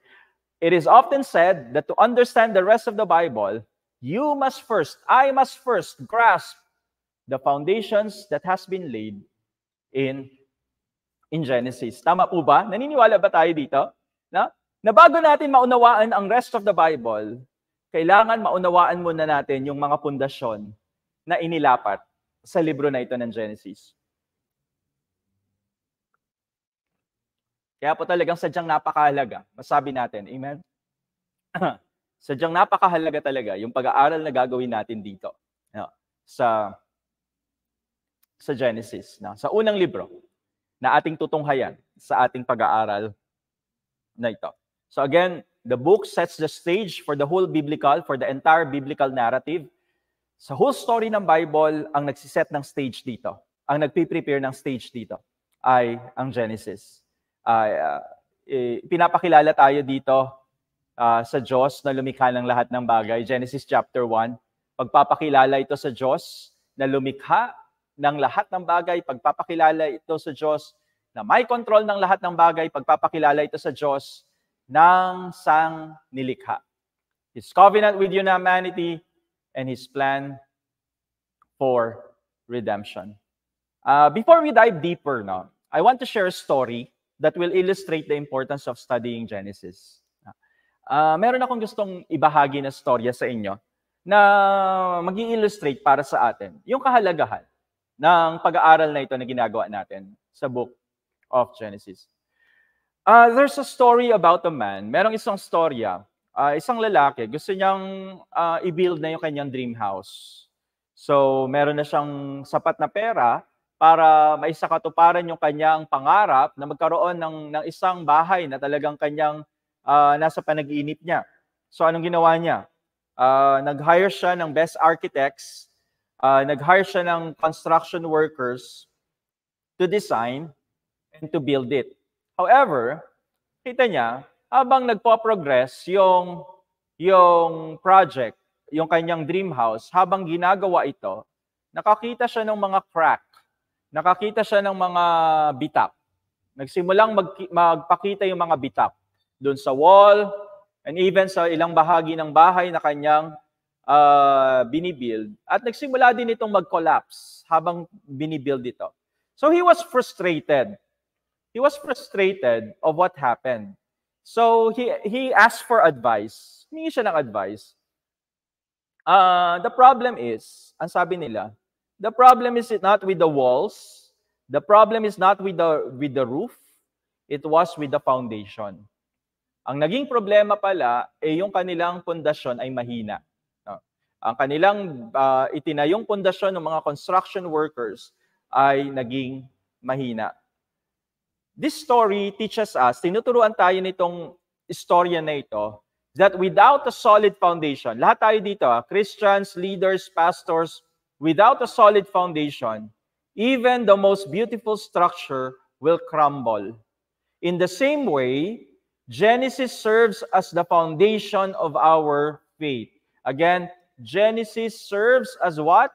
It is often said that to understand the rest of the Bible, I must first grasp the foundations that has been laid in Genesis. Tama po ba? Naniniwala ba tayo dito? Na bago natin maunawaan ang rest of the Bible, kailangan maunawaan muna natin yung mga pundasyon na inilapat sa libro na ito ng Genesis. Kaya po talagang sadyang napakahalaga. Masabi natin, amen? Sadyang napakahalaga talaga yung pag-aaral na gagawin natin dito sa Genesis, sa unang libro na ating tutunghayan sa ating pag-aaral na ito. So again, the book sets the stage for the entire biblical narrative. Sa whole story ng Bible, ang nagsiset ng stage dito, ang nagpiprepare ng stage dito ay ang Genesis. Pinapakilala tayo dito sa Diyos na lumikha ng lahat ng bagay. Genesis chapter 1, pagpapakilala ito sa Diyos na lumikha ng lahat ng bagay, pagpapakilala ito sa Diyos na may control ng lahat ng bagay, pagpapakilala ito sa Diyos ng sangnilikha. His covenant with humanity and His plan for redemption. Before we dive deeper, I want to share a story that will illustrate the importance of studying Genesis. Meron akong gustong ibahagi na storya sa inyo na mag-i-illustrate para sa atin yung kahalagahan ng pag-aaral na ito na ginagawa natin sa book of Genesis. There's a story about a man. Merong isang storya, isang lalaki, gusto niyang i-build na yung kanyang dream house. So, meron na siyang sapat na pera para maisakatuparan yung kanyang pangarap na magkaroon ng isang bahay na talagang kanyang nasa panaginip niya. So anong ginawa niya? Nag-hire siya ng best architects, nag-hire siya ng construction workers to design and to build it. However, kita niya, habang nagpo-progress yung project, yung kanyang dream house, habang ginagawa ito, nakakita siya ng mga crack. Nakakita siya ng mga bitak. Nagsimulang magpakita yung mga bitak doon sa wall and even sa ilang bahagi ng bahay na kanyang binibuild. At nagsimula din itong mag-collapse habang binibuild ito. So he was frustrated. He was frustrated of what happened. So he asked for advice. Humingi siya ng advice. The problem is, ang sabi nila, the problem is not with the walls. The problem is not with the roof. It was with the foundation. Ang naging problema pala ay yung kanilang pundasyon ay mahina. Ang kanilang itinayong pundasyon ng mga construction workers ay naging mahina. This story teaches us, tinuturuan tayo nitong istorya na ito, that without a solid foundation, lahat tayo dito, Christians, leaders, pastors, without a solid foundation, even the most beautiful structure will crumble. In the same way, Genesis serves as the foundation of our faith. Again, Genesis serves as what?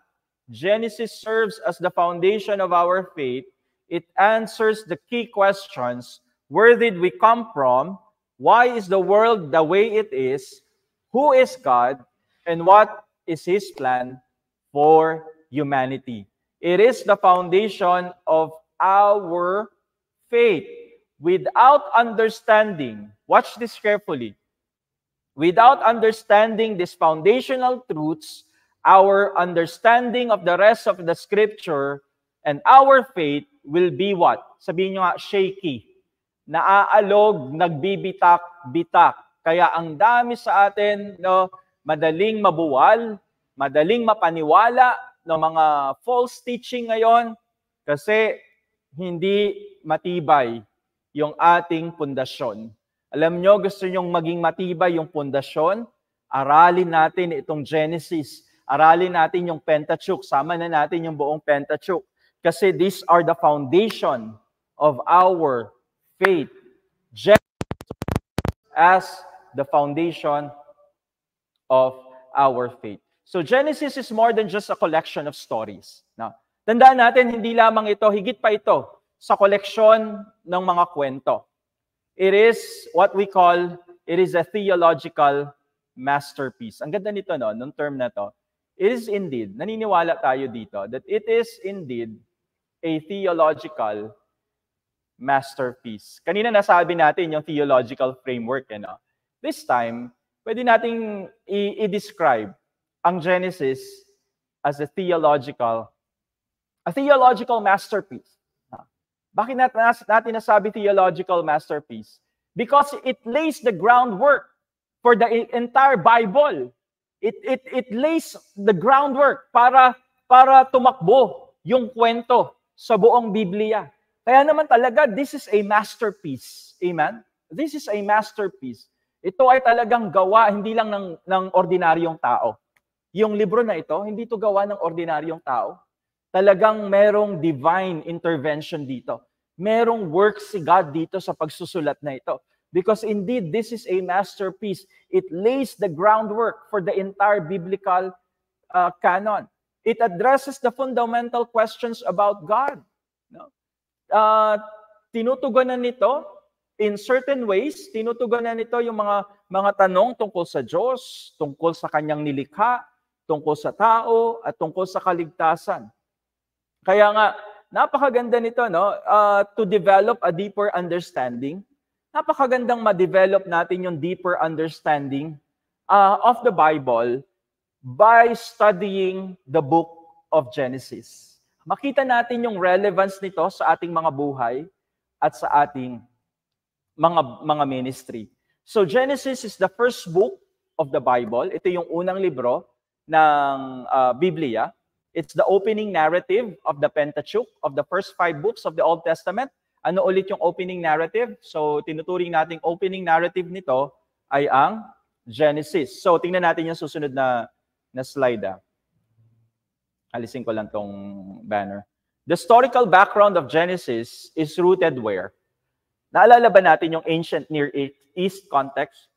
Genesis serves as the foundation of our faith. It answers the key questions. Where did we come from? Why is the world the way it is? Who is God? And what is His plan for humanity? It is the foundation of our faith. Without understanding, watch this carefully, without understanding these foundational truths, our understanding of the rest of the scripture and our faith will be what? Sabihin nyo nga, shaky. Naaalog, nagbibitak-bitak. Kaya ang dami sa atin, madaling mabuwal, madaling mapaniwala ng mga false teaching ngayon kasi hindi matibay yung ating pundasyon. Alam nyo, gusto nyong maging matibay yung pundasyon? Aralin natin itong Genesis. Aralin natin yung Pentateuch. Sama na natin yung buong Pentateuch. Kasi these are the foundation of our faith. Genesis as the foundation of our faith. So Genesis is more than just a collection of stories. Now, tandaan natin, hindi lamang ito, higit pa ito sa koleksyon ng mga kwento. It is what we call, it is a theological masterpiece. Ang ganda nito, no, nung term na to. It is indeed, naniniwala tayo dito, that it is indeed a theological masterpiece. Kanina nasabi natin yung theological framework. This time, pwede nating i-describe ang Genesis as a theological masterpiece. Bakit natin nasabi theological masterpiece? Because it lays the groundwork for the entire Bible. It lays the groundwork para tumakbo yung kwento sa buong Biblia. Kaya naman talaga, this is a masterpiece. Amen? This is a masterpiece. Ito ay talagang gawa, hindi lang ng ordinaryong tao. Yung libro na ito, hindi ito gawa ng ordinaryong tao. Talagang merong divine intervention dito. Merong work si God dito sa pagsusulat na ito. Because indeed, this is a masterpiece. It lays the groundwork for the entire biblical canon. It addresses the fundamental questions about God. Tinutugunan nito in certain ways, tinutugunan nito yung mga tanong tungkol sa Diyos, tungkol sa kanyang nilikha, tungkol sa tao, at tungkol sa kaligtasan. Kaya nga, napakaganda nito, to develop a deeper understanding. Napakagandang ma-develop natin yung deeper understanding of the Bible by studying the book of Genesis. Makita natin yung relevance nito sa ating mga buhay at sa ating mga ministry. So Genesis is the first book of the Bible. Ito yung unang libro ng Biblia. It's the opening narrative of the Pentateuch, of the first 5 books of the Old Testament. Ano ulit yung opening narrative? So tinuturing nating opening narrative nito ay ang Genesis. So tingnan natin yung susunod na slide. Alisin ko lang tong banner. The historical background of Genesis is rooted where? Naalala ba natin yung ancient Near East context?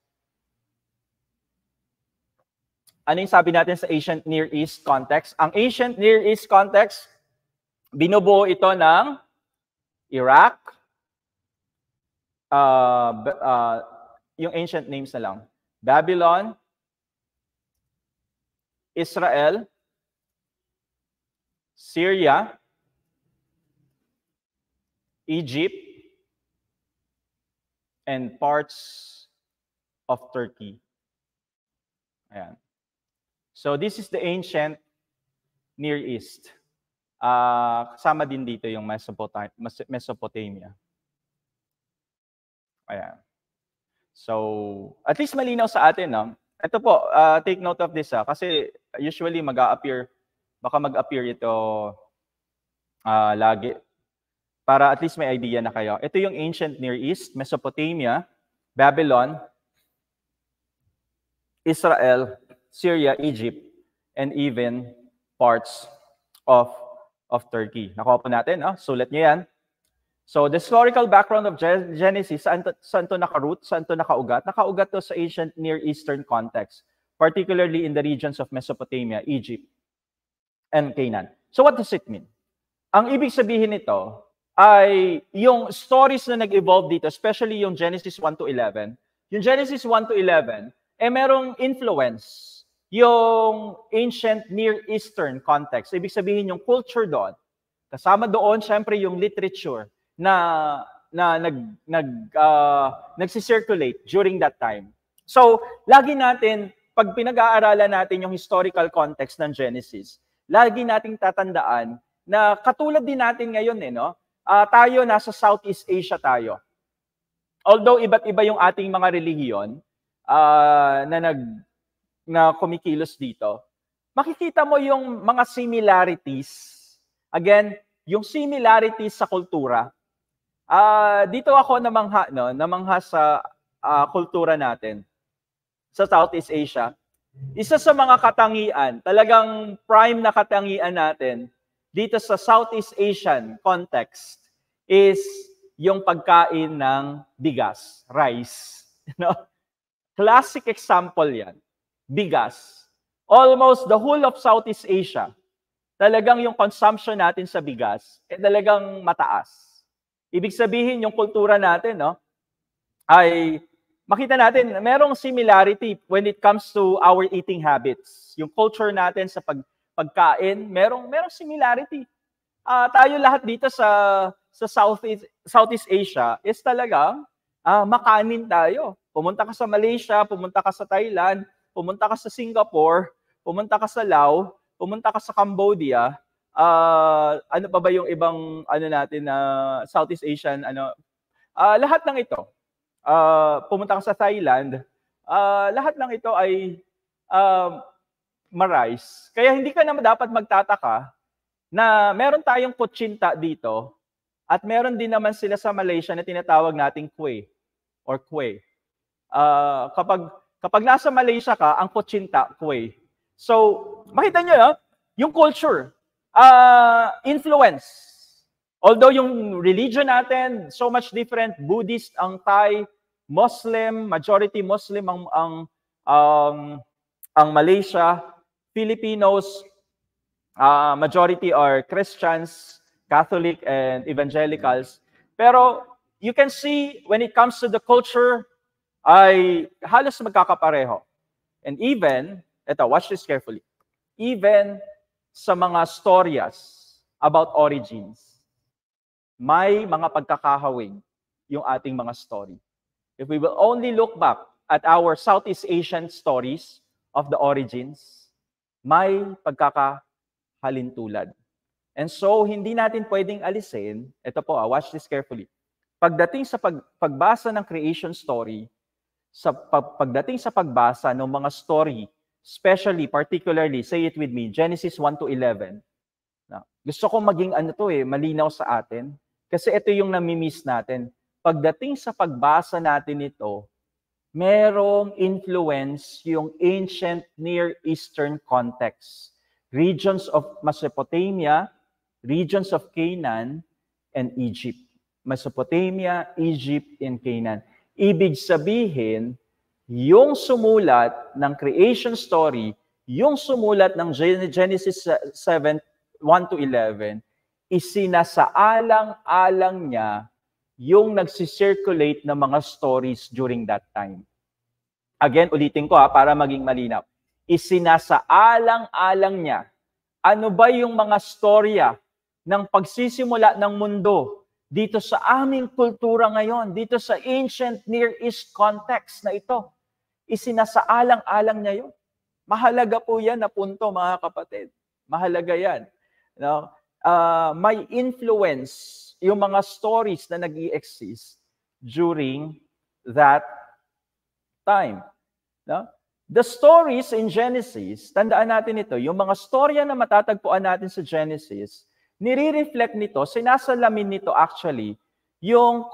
Ano yung sabi natin sa ancient Near East context? Ang ancient Near East context, binubuo ito ng Iraq, yung ancient names na lang. Babylon, Israel, Syria, Egypt, and parts of Turkey. Ayan. So this is the ancient Near East. Kasama din dito yung Mesopotamia. Ayan. So, at least malinaw sa atin, no? Ito po, take note of this, kasi usually baka mag-appear ito lagi. Para at least may idea na kayo. Ito yung ancient Near East, Mesopotamia, Babylon, Israel, Syria, Egypt, and even parts of Turkey. Nakuha po natin, no? Sulat niyo yan. So, the historical background of Genesis, saan to naka-root, saan to nakaugat? Nakaugat to sa ancient Near Eastern context, particularly in the regions of Mesopotamia, Egypt, and Canaan. So, what does it mean? Ang ibig sabihin nito ay yung stories na nag-evolve dito, especially yung Genesis 1 to 11. Yung Genesis 1 to 11, merong influence yung ancient Near Eastern context. Ibig sabihin yung culture doon. Kasama doon, syempre, yung literature na nagsisirculate during that time. So, lagi natin, pag pinag-aaralan natin yung historical context ng Genesis, lagi nating tatandaan na katulad din natin ngayon, no? Tayo, nasa Southeast Asia tayo. Although iba't iba yung ating mga relihiyon na kumikilos dito, makikita mo yung mga similarities. Again, yung similarities sa kultura. Dito ako namangha sa kultura natin sa Southeast Asia. Isa sa mga katangian, talagang prime na katangian natin dito sa Southeast Asian context is yung pagkain ng bigas, rice. Classic example yan. Bigas. Almost the whole of Southeast Asia, talagang yung consumption natin sa bigas, talagang mataas. Ibig sabihin, yung kultura natin, ay makita natin, merong similarity when it comes to our eating habits. Yung culture natin sa pagkain, merong similarity. Tayo lahat dito sa Southeast Asia is talagang makanin tayo. Pumunta ka sa Malaysia, pumunta ka sa Thailand, pumunta ka sa Singapore, pumunta ka sa Laos, pumunta ka sa Cambodia, ano pa ba yung ibang natin na Southeast Asian lahat ng ito. Pumunta ka sa Thailand, lahat ng ito ay ma-rice. Kaya hindi ka naman dapat magtataka na meron tayong kutsinta dito at meron din naman sila sa Malaysia na tinatawag nating kueh or kueh. Kapag nasa Malaysia ka, ang kutsinta, kueh. So, makita nyo, yung culture, influence. Although yung religion natin, so much different, Buddhist ang Thai, Muslim, majority Muslim ang Malaysia, Filipinos, majority are Christians, Catholic, and Evangelicals. Pero you can see when it comes to the culture, ay halos magkakapareho. And even, watch this carefully, even sa mga storyas about origins, may mga pagkakahawig yung ating mga story. If we will only look back at our Southeast Asian stories of the origins, may pagkakahalintulad. And so, hindi natin pwedeng alisin, ito po, watch this carefully. Pagdating sa pagbasa ng creation story, pagdating sa pagbasa ng mga story, especially, particularly, say it with me, Genesis 1 to 11. Gusto kong maging malinaw sa atin, kasi ito yung nami-miss natin. Pagdating sa pagbasa natin ito, merong influence yung ancient Near Eastern context. Regions of Mesopotamia, regions of Canaan, and Egypt. Mesopotamia, Egypt, and Canaan. Ibig sabihin, yung sumulat ng creation story, yung sumulat ng Genesis 7, 1 to 11, isinasaalang-alang niya yung nagsisirculate na mga stories during that time. Again, ulitin ko para maging malinaw. Isinasaalang-alang niya ano ba yung mga storya ng pagsisimula ng mundo dito sa aming kultura ngayon, dito sa ancient Near East context na ito. Isinasaalang-alang niya yun. Mahalaga po yan na punto, mga kapatid. Mahalaga yan. No? May influence yung mga stories na nag-i-exist during that time. No? The stories in Genesis, tandaan natin ito, yung mga storya na matatagpuan natin sa Genesis, nire-reflect nito, sinasalamin nito actually, yung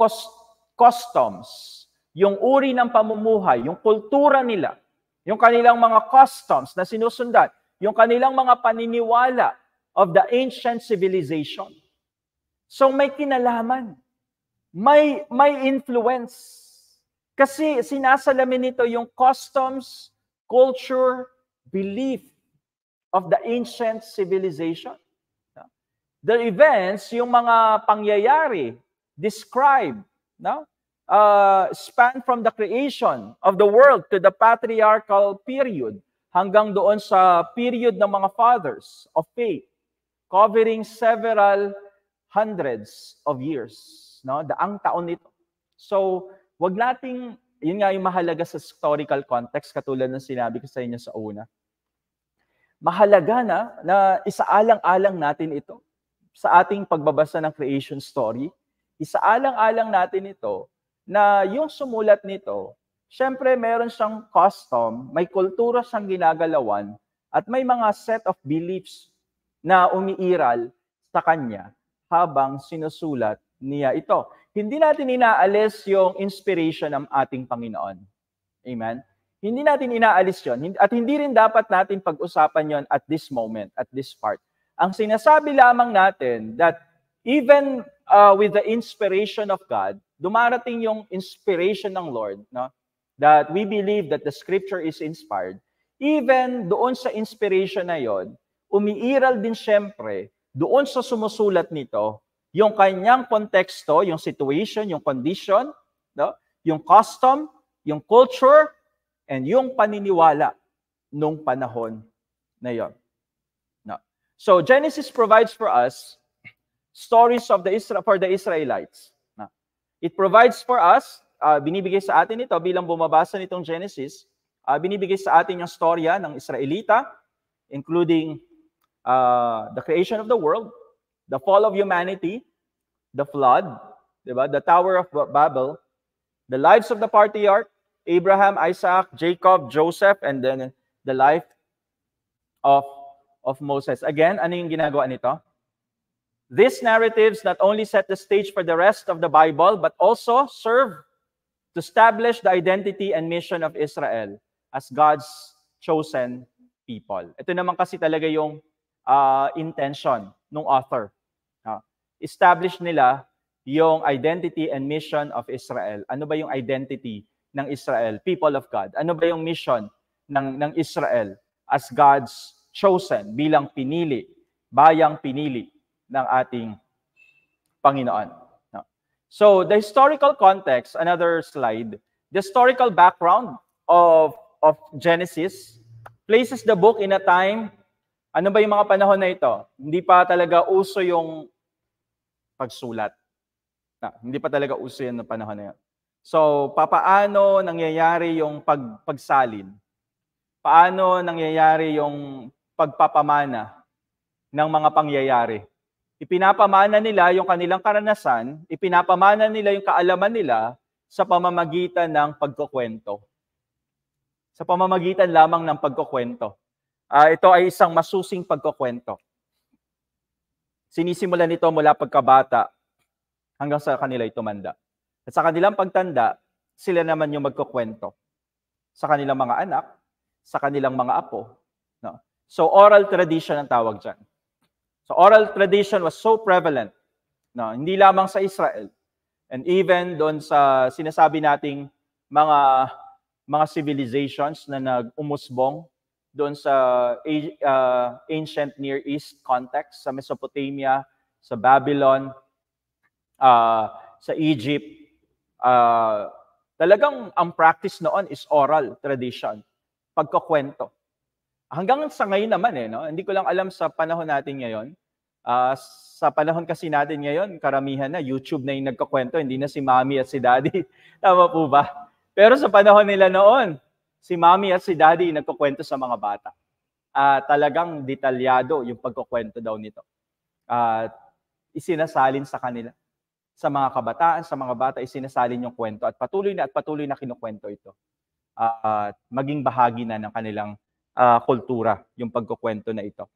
customs, yung uri ng pamumuhay, yung kultura nila, yung kanilang mga customs na sinusundan, yung kanilang mga paniniwala of the ancient civilization. So may kinalaman, may influence. Kasi sinasalamin nito yung customs, culture, belief of the ancient civilization. The events, yung mga pangyayari, described, no? Span from the creation of the world to the patriarchal period hanggang doon sa period ng mga fathers of faith, covering several hundreds of years, no? Daang taon nito. So, wag nating, yun nga yung mahalaga sa historical context, katulad ng sinabi ko sa inyo sa una. Mahalaga na isaalang-alang natin ito sa ating pagbabasa ng creation story. Isaalang-alang natin ito na yung sumulat nito, syempre meron siyang custom, may kultura siyang ginagalawan, at may mga set of beliefs na umiiral sa kanya habang sinusulat niya ito. Hindi natin inaalis yung inspiration ng ating Panginoon. Amen? Hindi natin inaalis yon. At hindi rin dapat natin pag-usapan yon at this moment, at this part. Ang sinasabi lamang natin that even with the inspiration of God, dumarating yung inspiration ng Lord, no? That we believe that the scripture is inspired. Even doon sa inspiration na yon, umiiral din syempre doon sa sumusulat nito yung kanyang konteksto, yung situation, yung condition, no? Yung custom, yung culture, and yung paniniwala nung panahon na yon. No? So Genesis provides for us stories of for the Israelites. No? It provides for us, binibigay sa atin ito bilang bumabasa nitong Genesis, binibigay sa atin yung storya ng Israelita, including the creation of the world, the fall of humanity, the flood, diba? The Tower of Babel, the lives of the patriarch, Abraham, Isaac, Jacob, Joseph, and then the life of Moses. Again, ano yung ginagawa nito? These narratives not only set the stage for the rest of the Bible, but also serve to establish the identity and mission of Israel as God's chosen people. Ito naman kasi talaga yung intention ng author. Establish nila yung identity and mission of Israel. Ano ba yung identity ng Israel? People of God. Ano ba yung mission ng Israel as God's chosen, bilang pinili, bayang pinili ng ating Panginoon? So, the historical context, another slide, the historical background of Genesis places the book in a time. Ano ba yung mga panahon na ito? Hindi pa talaga uso yung pagsulat. Hindi pa talaga uso yan na panahon na yan. So, paano nangyayari yung pagsalin? Paano nangyayari yung pagpapamana ng mga pangyayari? Ipinapamana nila yung kanilang karanasan, ipinapamana nila yung kaalaman nila sa pamamagitan ng pagkukwento. Sa pamamagitan lamang ng pagkukwento. Ito ay isang masusing pagkukwento. Sinisimulan nito mula pagkabata hanggang sa kanila tumanda. At sa kanilang pagtanda, sila naman yung magkukwento. Sa kanilang mga anak, sa kanilang mga apo. No? So oral tradition ang tawag dyan. So oral tradition was so prevalent. No? Hindi lamang sa Israel. And even doon sa sinasabi nating mga civilizations na nag-umusbong doon sa ancient Near East context, sa Mesopotamia, sa Babylon, sa Egypt, talagang ang practice noon is oral tradition, pagkukwento. Hanggang sa ngayon naman no? Hindi ko lang alam sa panahon natin ngayon. Sa panahon kasi natin ngayon, karamihan na YouTube na yung nagkukwento, hindi na si mommy at si daddy. Tama po ba? Pero sa panahon nila noon, si mommy at si daddy nagkukwento sa mga bata. Talagang detalyado yung pagkukwento daw nito. Isinasalin sa kanila. Sa mga kabataan, sa mga bata, isinasalin yung kwento at patuloy na kinukwento ito. At maging bahagi na ng kanilang kultura, yung pagkukwento na ito.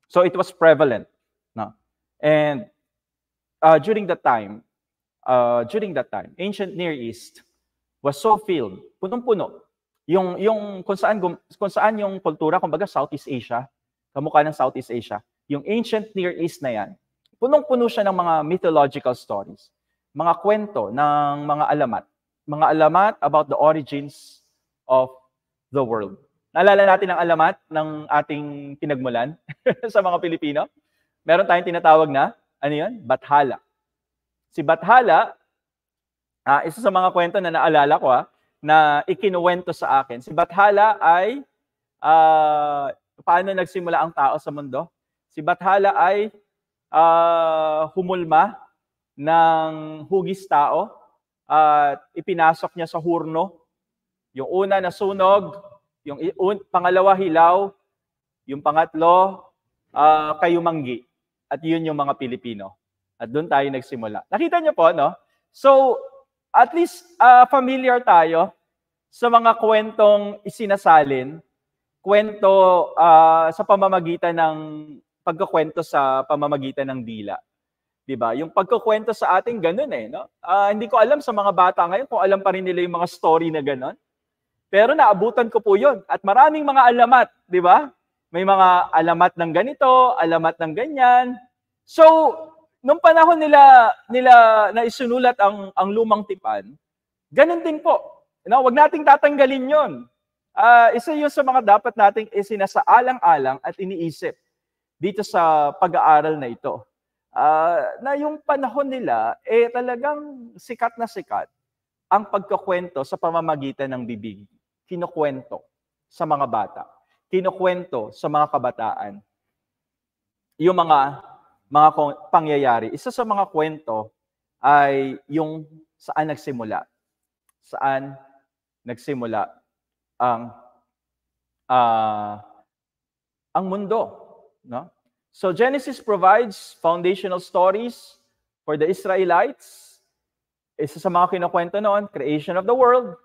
So it was prevalent. No? And during that time, ancient Near East was so filled, punong-puno. Yung kung saan yung kultura, kumbaga Southeast Asia, kamukha ng Southeast Asia, yung ancient Near East na yan, punong-puno siya ng mga mythological stories, mga kwento ng mga alamat about the origins of the world. Naalala natin ang alamat ng ating pinagmulan sa mga Pilipino? Meron tayong tinatawag na, ano yun? Bathala. Si Bathala, isa sa mga kwento na naalala ko, na ikinuwento sa akin. Si Bathala ay, paano nagsimula ang tao sa mundo? Si Bathala ay humulma ng hugis tao at ipinasok niya sa hurno. Yung una na sunog, yung pangalawa hilaw, yung pangatlo kayumanggi. At yun yung mga Pilipino. At doon tayo nagsimula. Nakita niyo po, no? So, at least familiar tayo sa mga kwentong isinasalin, kwento sa pamamagitan ng pagkukwento sa pamamagitan ng dila. 'Di ba? Yung pagkukwento sa atin ganun no? Hindi ko alam sa mga bata ngayon kung alam pa rin nila yung mga story na ganun. Pero naabutan ko po 'yon at maraming mga alamat, 'di ba? May mga alamat ng ganito, alamat ng ganyan. So, nung panahon nila na isunulat ang lumang tipan, ganun din po. Huwag nating tatanggalin 'yon. Isa 'yun sa mga dapat nating isinasaalang-alang at iniisip dito sa pag-aaral na ito. Na yung panahon nila, talagang sikat na sikat ang pagkukwento sa pamamagitan ng bibig. Kinukwento sa mga bata. Kinukwento sa mga kabataan. Yung mga pangyayari. Isa sa mga kwento ay yung saan nagsimula. Saan nagsimula ang mundo. No? So Genesis provides foundational stories for the Israelites. Isa sa mga kinukwento noon, creation of the world.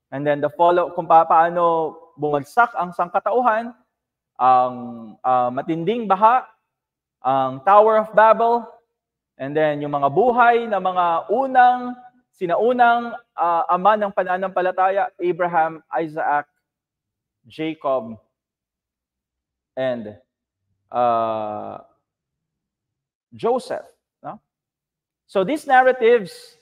And then kung paano bumagsak ang sangkatauhan, ang matinding baha, ang Tower of Babel, and then yung mga buhay na mga sinaunang ama ng pananampalataya, Abraham, Isaac, Jacob, and Joseph. No? So these narratives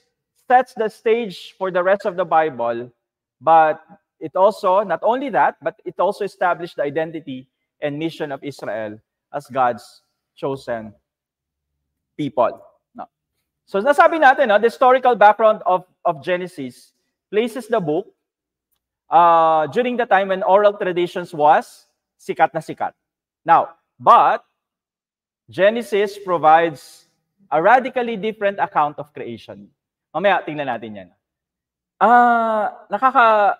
sets the stage for the rest of the Bible, but it also, not only that, but it also established the identity and mission of Israel as God's chosen people. No? So nasabi natin, the historical background of Genesis places the book during the time when oral traditions was sikat na sikat. Now, but Genesis provides a radically different account of creation. Mamaya, tingnan natin yan.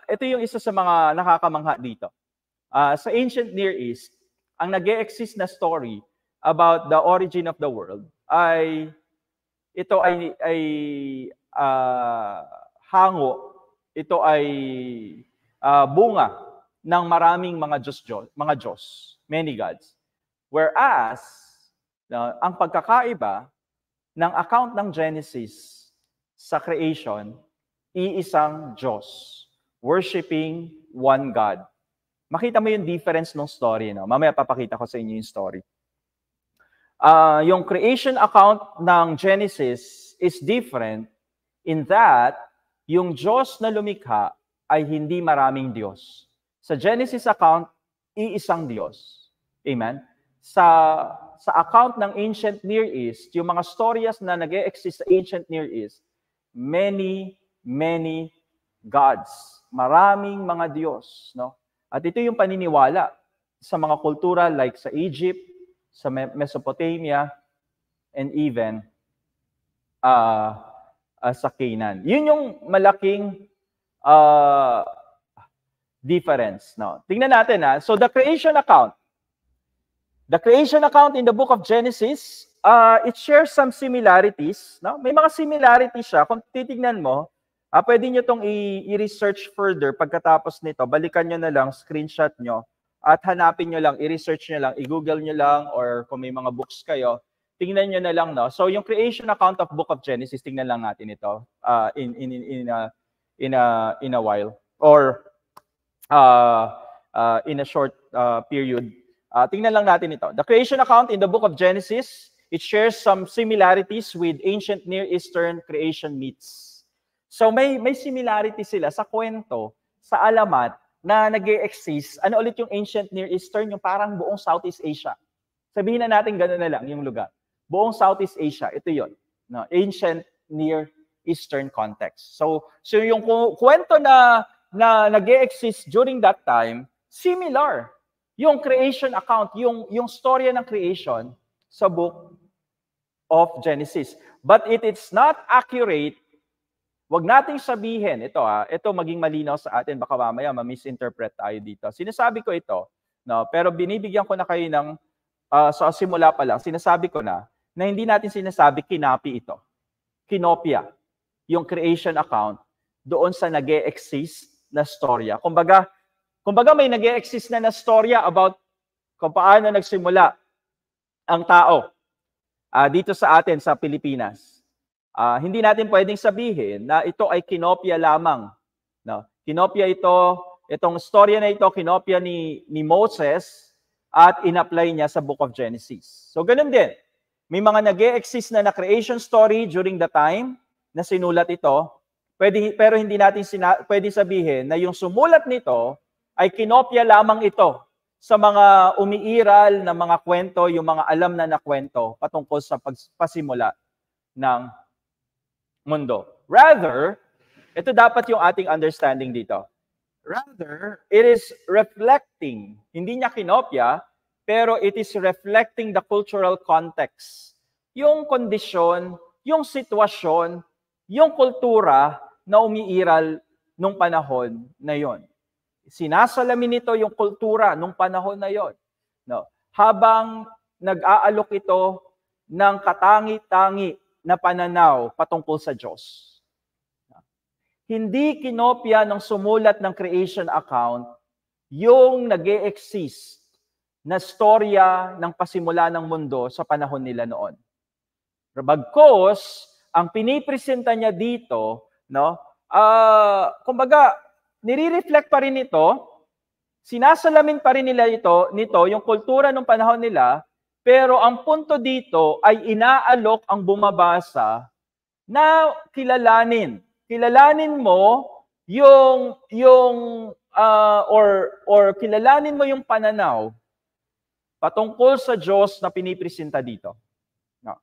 Ito yung isa sa mga nakakamangha dito. Sa ancient Near East, ang nag-e-exist na story about the origin of the world ito ay hango, ito ay bunga ng maraming mga Diyos, many gods. Whereas, ang pagkakaiba ng account ng Genesis sa creation, iisang Diyos, worshiping one God. Makita mo yung difference ng story. No? Mamaya papakita ko sa inyo yung story. Yung creation account ng Genesis is different in that yung Diyos na lumikha ay hindi maraming Diyos. Sa Genesis account, iisang Diyos. Amen? Sa sa account ng Ancient Near East, yung mga stories na nag-e-exist sa Ancient Near East, many gods. Maraming mga Diyos, no? At ito yung paniniwala sa mga kultura like sa Egypt, sa Mesopotamia, and even sa Canaan. Yun yung malaking difference, no? Tingnan natin, ha. So the creation account in the book of Genesis, it shares some similarities, no? May mga similarities siya. Kung titignan mo, pwede nyo itong i-research further pagkatapos nito. Balikan nyo na lang, screenshot nyo, at hanapin nyo lang, i-research nyo lang, i-google nyo lang, or kung may mga books kayo, tingnan nyo na lang, no? So yung creation account of book of Genesis, tingnan lang natin ito in a while, or in a short period. Tingnan lang natin ito. The creation account in the book of Genesis, it shares some similarities with ancient Near Eastern creation myths. So may similarity sila sa kwento, sa alamat na nag-e-exist. Ano ulit yung ancient Near Eastern? Yung parang buong Southeast Asia. Sabihin na natin gano'n na lang yung lugar. Buong Southeast Asia, ito yon, no? Ancient Near Eastern context. So yung kwento na nag-e-exist during that time, similar. Yung creation account, yung storya ng creation sa book of Genesis. But it's not accurate. Wag nating sabihin, ito maging malinaw sa atin, baka mamaya ma-misinterpret tayo dito. Sinasabi ko ito, no, pero binibigyan ko na kayo ng, sa simula pa lang, sinasabi ko na hindi natin sinasabi kinapi ito. Kinopia, yung creation account, doon sa nag-e-exist na storya. Kumbaga may nag-e-exist na storya about kung paano nagsimula ang tao dito sa atin sa Pilipinas. Hindi natin pwedeng sabihin na ito ay kinopya lamang. No? Kinopya itong storya na ito, kinopya ni Moses at in-apply niya sa book of Genesis. So ganun din. May mga nag-e-exist na creation story during the time na sinulat ito, pero hindi natin pwede sabihin na yung sumulat nito ay kinopya lamang ito sa mga umiiral na mga kwento, yung mga alam na kwento patungkol sa pasimula ng mundo. Rather, ito dapat yung ating understanding dito. Rather, it is reflecting, hindi niya kinopya, pero it is reflecting the cultural context. Yung kondisyon, yung sitwasyon, yung kultura na umiiral nung panahon na yon. Sinasalamin nito yung kultura nung panahon na yon. No? Habang nag-aalok ito ng katangi-tangi na pananaw patungkol sa Diyos. Hindi kinopya ng sumulat ng creation account yung nag-e-exist na storya ng pasimula ng mundo sa panahon nila noon. Bagkos, ang pinipresenta niya dito, no, kumbaga, nire-reflect pa rin ito, sinasalamin pa rin nila nito yung kultura ng panahon nila, pero ang punto dito ay inaalok ang bumabasa na kilalanin. Kilalanin mo or kilalanin mo yung pananaw patungkol sa Diyos na pinipresenta dito. No.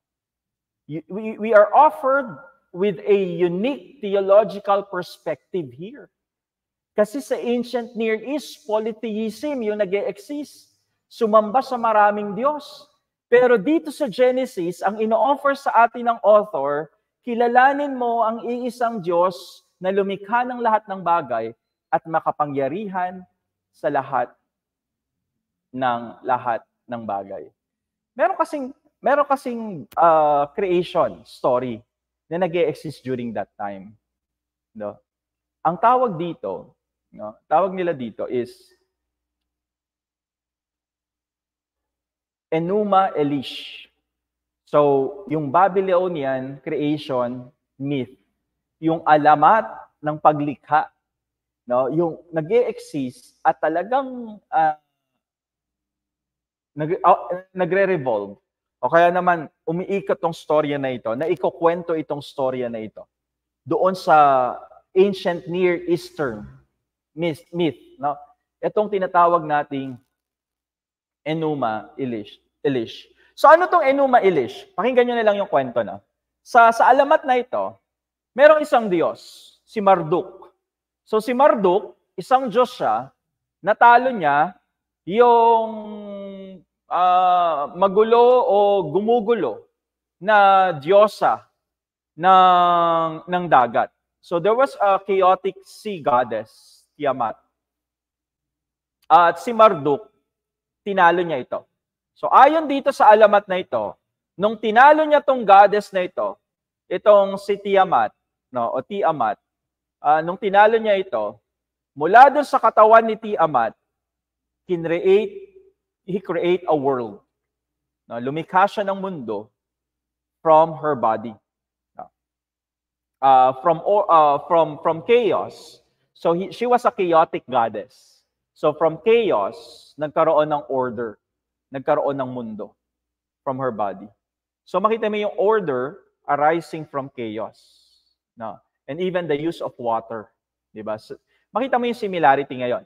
We are offered with a unique theological perspective here. Kasi sa ancient Near East, polytheism yung nag-e-exist. Sumamba sa maraming Diyos. Pero dito sa Genesis, ang ino-offer sa atin ng author, kilalanin mo ang iisang Diyos na lumikha ng lahat ng bagay at makapangyarihan sa lahat ng bagay. Meron kasing creation story na nag-e-exist during that time. No? Ang tawag dito, no, tawag nila dito is Enuma Elish. So, yung Babylonian creation myth, yung alamat ng paglikha, no, yung nag-e-exist at talagang nagre-revolve. O kaya naman, umiikot tong storya na ito, na ikukwento itong storya na ito doon sa ancient Near Eastern myth, no? Itong tinatawag nating Enuma Elish. So ano tong Enuma Elish? Pakinggan nyo na lang yung kwento na. Sa alamat na ito, merong isang Diyos, si Marduk. So si Marduk, isang Diyos siya, natalo niya yung magulo o gumugulo na diyosa ng dagat. So there was a chaotic sea goddess, Tiamat. At si Marduk, tinalo niya ito. So ayon dito sa alamat na ito, nung tinalo niya tong goddess na ito, itong si Tiamat, no, o Tiamat, nung tinalo niya ito, mula doon sa katawan ni Tiamat, he create a world. No, lumikha siya ng mundo from her body. No. From chaos. So she was a chaotic goddess. So from chaos, nagkaroon ng order. Nagkaroon ng mundo from her body. So makita mo yung order arising from chaos. No? And even the use of water. Diba? So, makita mo yung similarity ngayon.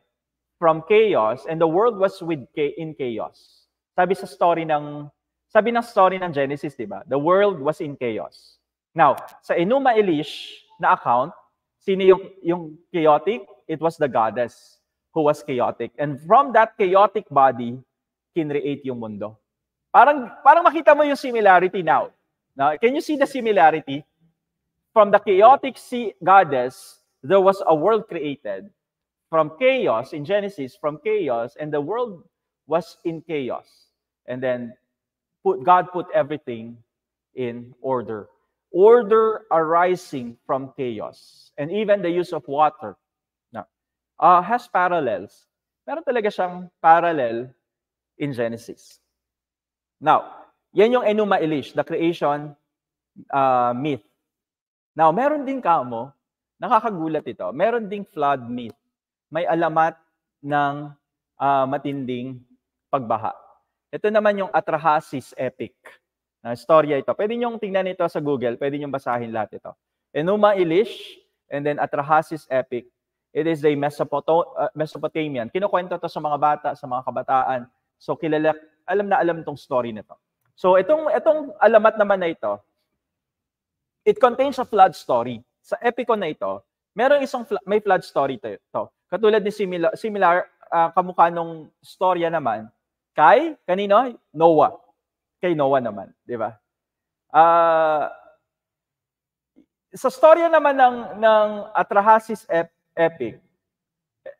From chaos, and the world was in chaos. Sabi ng story ng Genesis, diba? The world was in chaos. Now, sa Enuma Elish na account, sino yung chaotic? It was the goddess who was chaotic. And from that chaotic body, kinreate yung mundo. Parang makita mo yung similarity now. Now, can you see the similarity? From the chaotic goddess, there was a world created. From chaos, in Genesis, from chaos, and the world was in chaos. And then God put everything in order. Order arising from chaos. And even the use of water has parallels. Meron talaga siyang parallel in Genesis. Now, yan yung Enuma Elish, the creation myth. Now, meron din nakakagulat ito, meron ding flood myth. May alamat ng matinding pagbaha. Ito naman yung Atrahasis epic. Na storya ito. Pwede nyo tingnan ito sa Google, pwede nyo basahin lahat ito. Enuma Elish, and then Atrahasis epic. It is a Mesopotamian. Kinukwento to sa mga bata, sa mga kabataan. So alam na alam tong story nito. So itong alamat naman na ito, it contains a flood story. Sa epicon na ito, may flood story to. Katulad ni similar kamukha nung storya naman kay kanino? Noah. Kay Noah naman, di ba? Sa storya naman ng Atrahasis epic,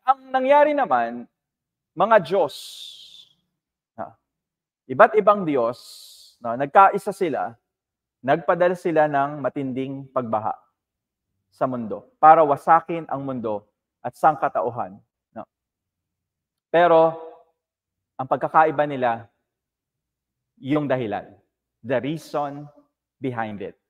ang nangyari naman, mga Diyos, iba't ibang Diyos, nagkaisa sila, nagpadala sila ng matinding pagbaha sa mundo para wasakin ang mundo at sangkatauhan. Pero, ang pagkakaiba nila, yung dahilan, the reason behind it.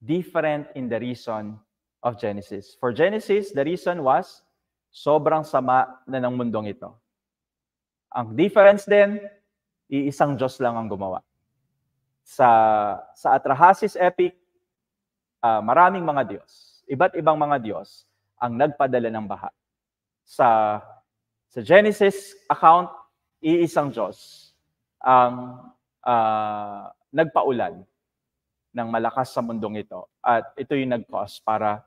Different in the reason of Genesis. For Genesis, the reason was sobrang sama na ng mundong ito. Ang difference din, iisang Diyos lang ang gumawa. Sa Atrahasis epic, maraming mga Diyos, iba't ibang mga Diyos ang nagpadala ng baha. Sa Genesis account, iisang Diyos ang nagpaulan ng malakas sa mundong ito. At ito yung nag-cause para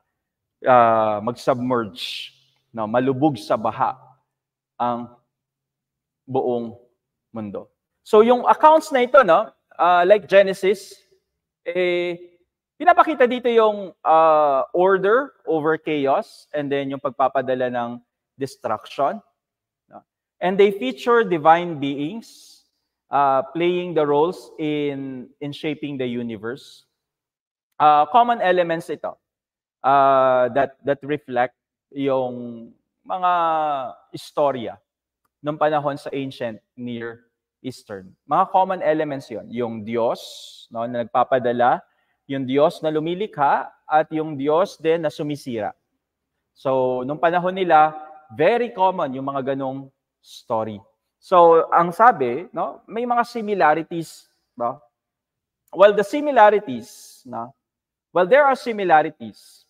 mag-submerge, malubog sa baha ang buong mundo. So yung accounts na ito, like Genesis, pinapakita dito yung order over chaos and then yung pagpapadala ng destruction. And they feature divine beings playing the roles in shaping the universe. Common elements ito that reflect yung mga istorya ng panahon sa ancient Near Eastern. Mga common elements yon, yung Diyos na nagpapadala, yung Diyos na lumilikha, at yung Diyos din na sumisira. So, nung panahon nila, very common yung mga ganong story. So, ang sabi, may mga similarities. Well, there are similarities.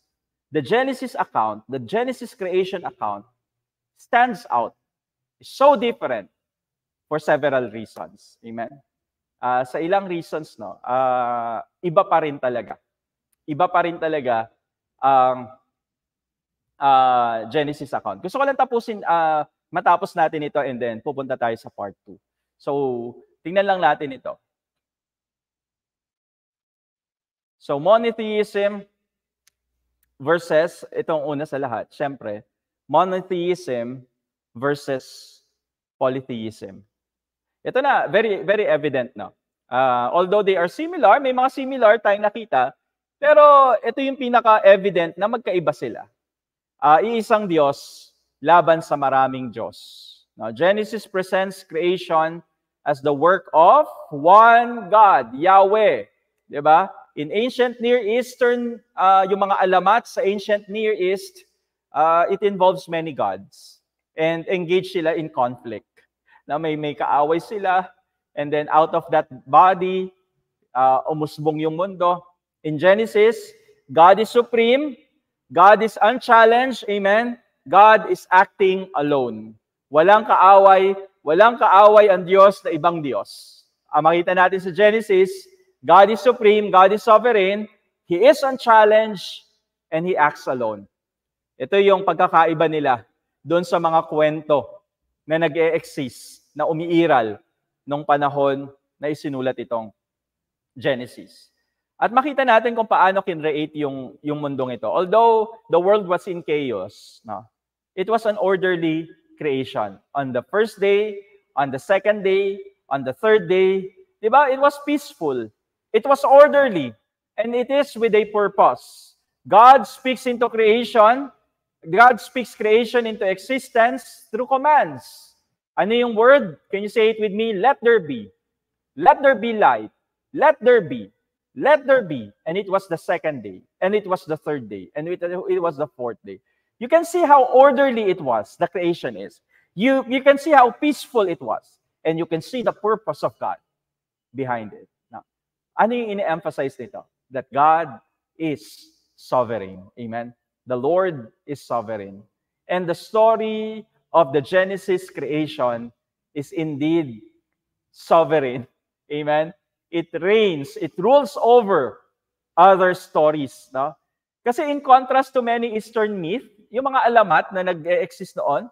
The Genesis account, the Genesis creation account, stands out. It's so different for several reasons. Amen? sa ilang reasons, no, iba pa rin talaga. Iba pa rin talaga ang Genesis account. Gusto ko lang matapos natin ito and then pupunta tayo sa part 2. So, tingnan lang natin ito. So, monotheism versus, itong una sa lahat, syempre, monotheism versus polytheism. Ito na, very, very evident, no? Although they are similar, may mga similar tayong nakita, pero ito yung pinaka-evident na magkaiba sila. Iisang Diyos laban sa maraming Diyos. Now, Genesis presents creation as the work of one God, Yahweh. Diba? In ancient Near Eastern, yung mga alamat sa ancient Near East, it involves many gods. And engage sila in conflict. Na may kaaway sila, and then out of that body, umusbong yung mundo. In Genesis, God is supreme, God is unchallenged, amen? God is acting alone. Walang kaaway ang Diyos na ibang Diyos. Makita natin sa Genesis, God is supreme, God is sovereign, He is unchallenged, and He acts alone. Ito yung pagkakaiba nila doon sa mga kwento na nag-e-exist, na umiiral nung panahon na isinulat itong Genesis. At makita natin kung paano kinreate yung mundong ito. Although the world was in chaos, no, it was an orderly creation. On the first day, on the second day, on the third day, diba? It was peaceful. It was orderly. And it is with a purpose. God speaks into creation. God speaks creation into existence through commands. Ano yung word? Can you say it with me? Let there be. Let there be light. Let there be. Let there be. And it was the second day. And it was the third day. And it was the fourth day. You can see how orderly it was, the creation is. You can see how peaceful it was. And you can see the purpose of God behind it. Now, ano yung ini-emphasize nito? That God is sovereign. Amen? The Lord is sovereign. And the story of the Genesis creation is indeed sovereign. Amen? It reigns, it rules over other stories. No? Kasi in contrast to many Eastern myth, yung mga alamat na nag-exist noon,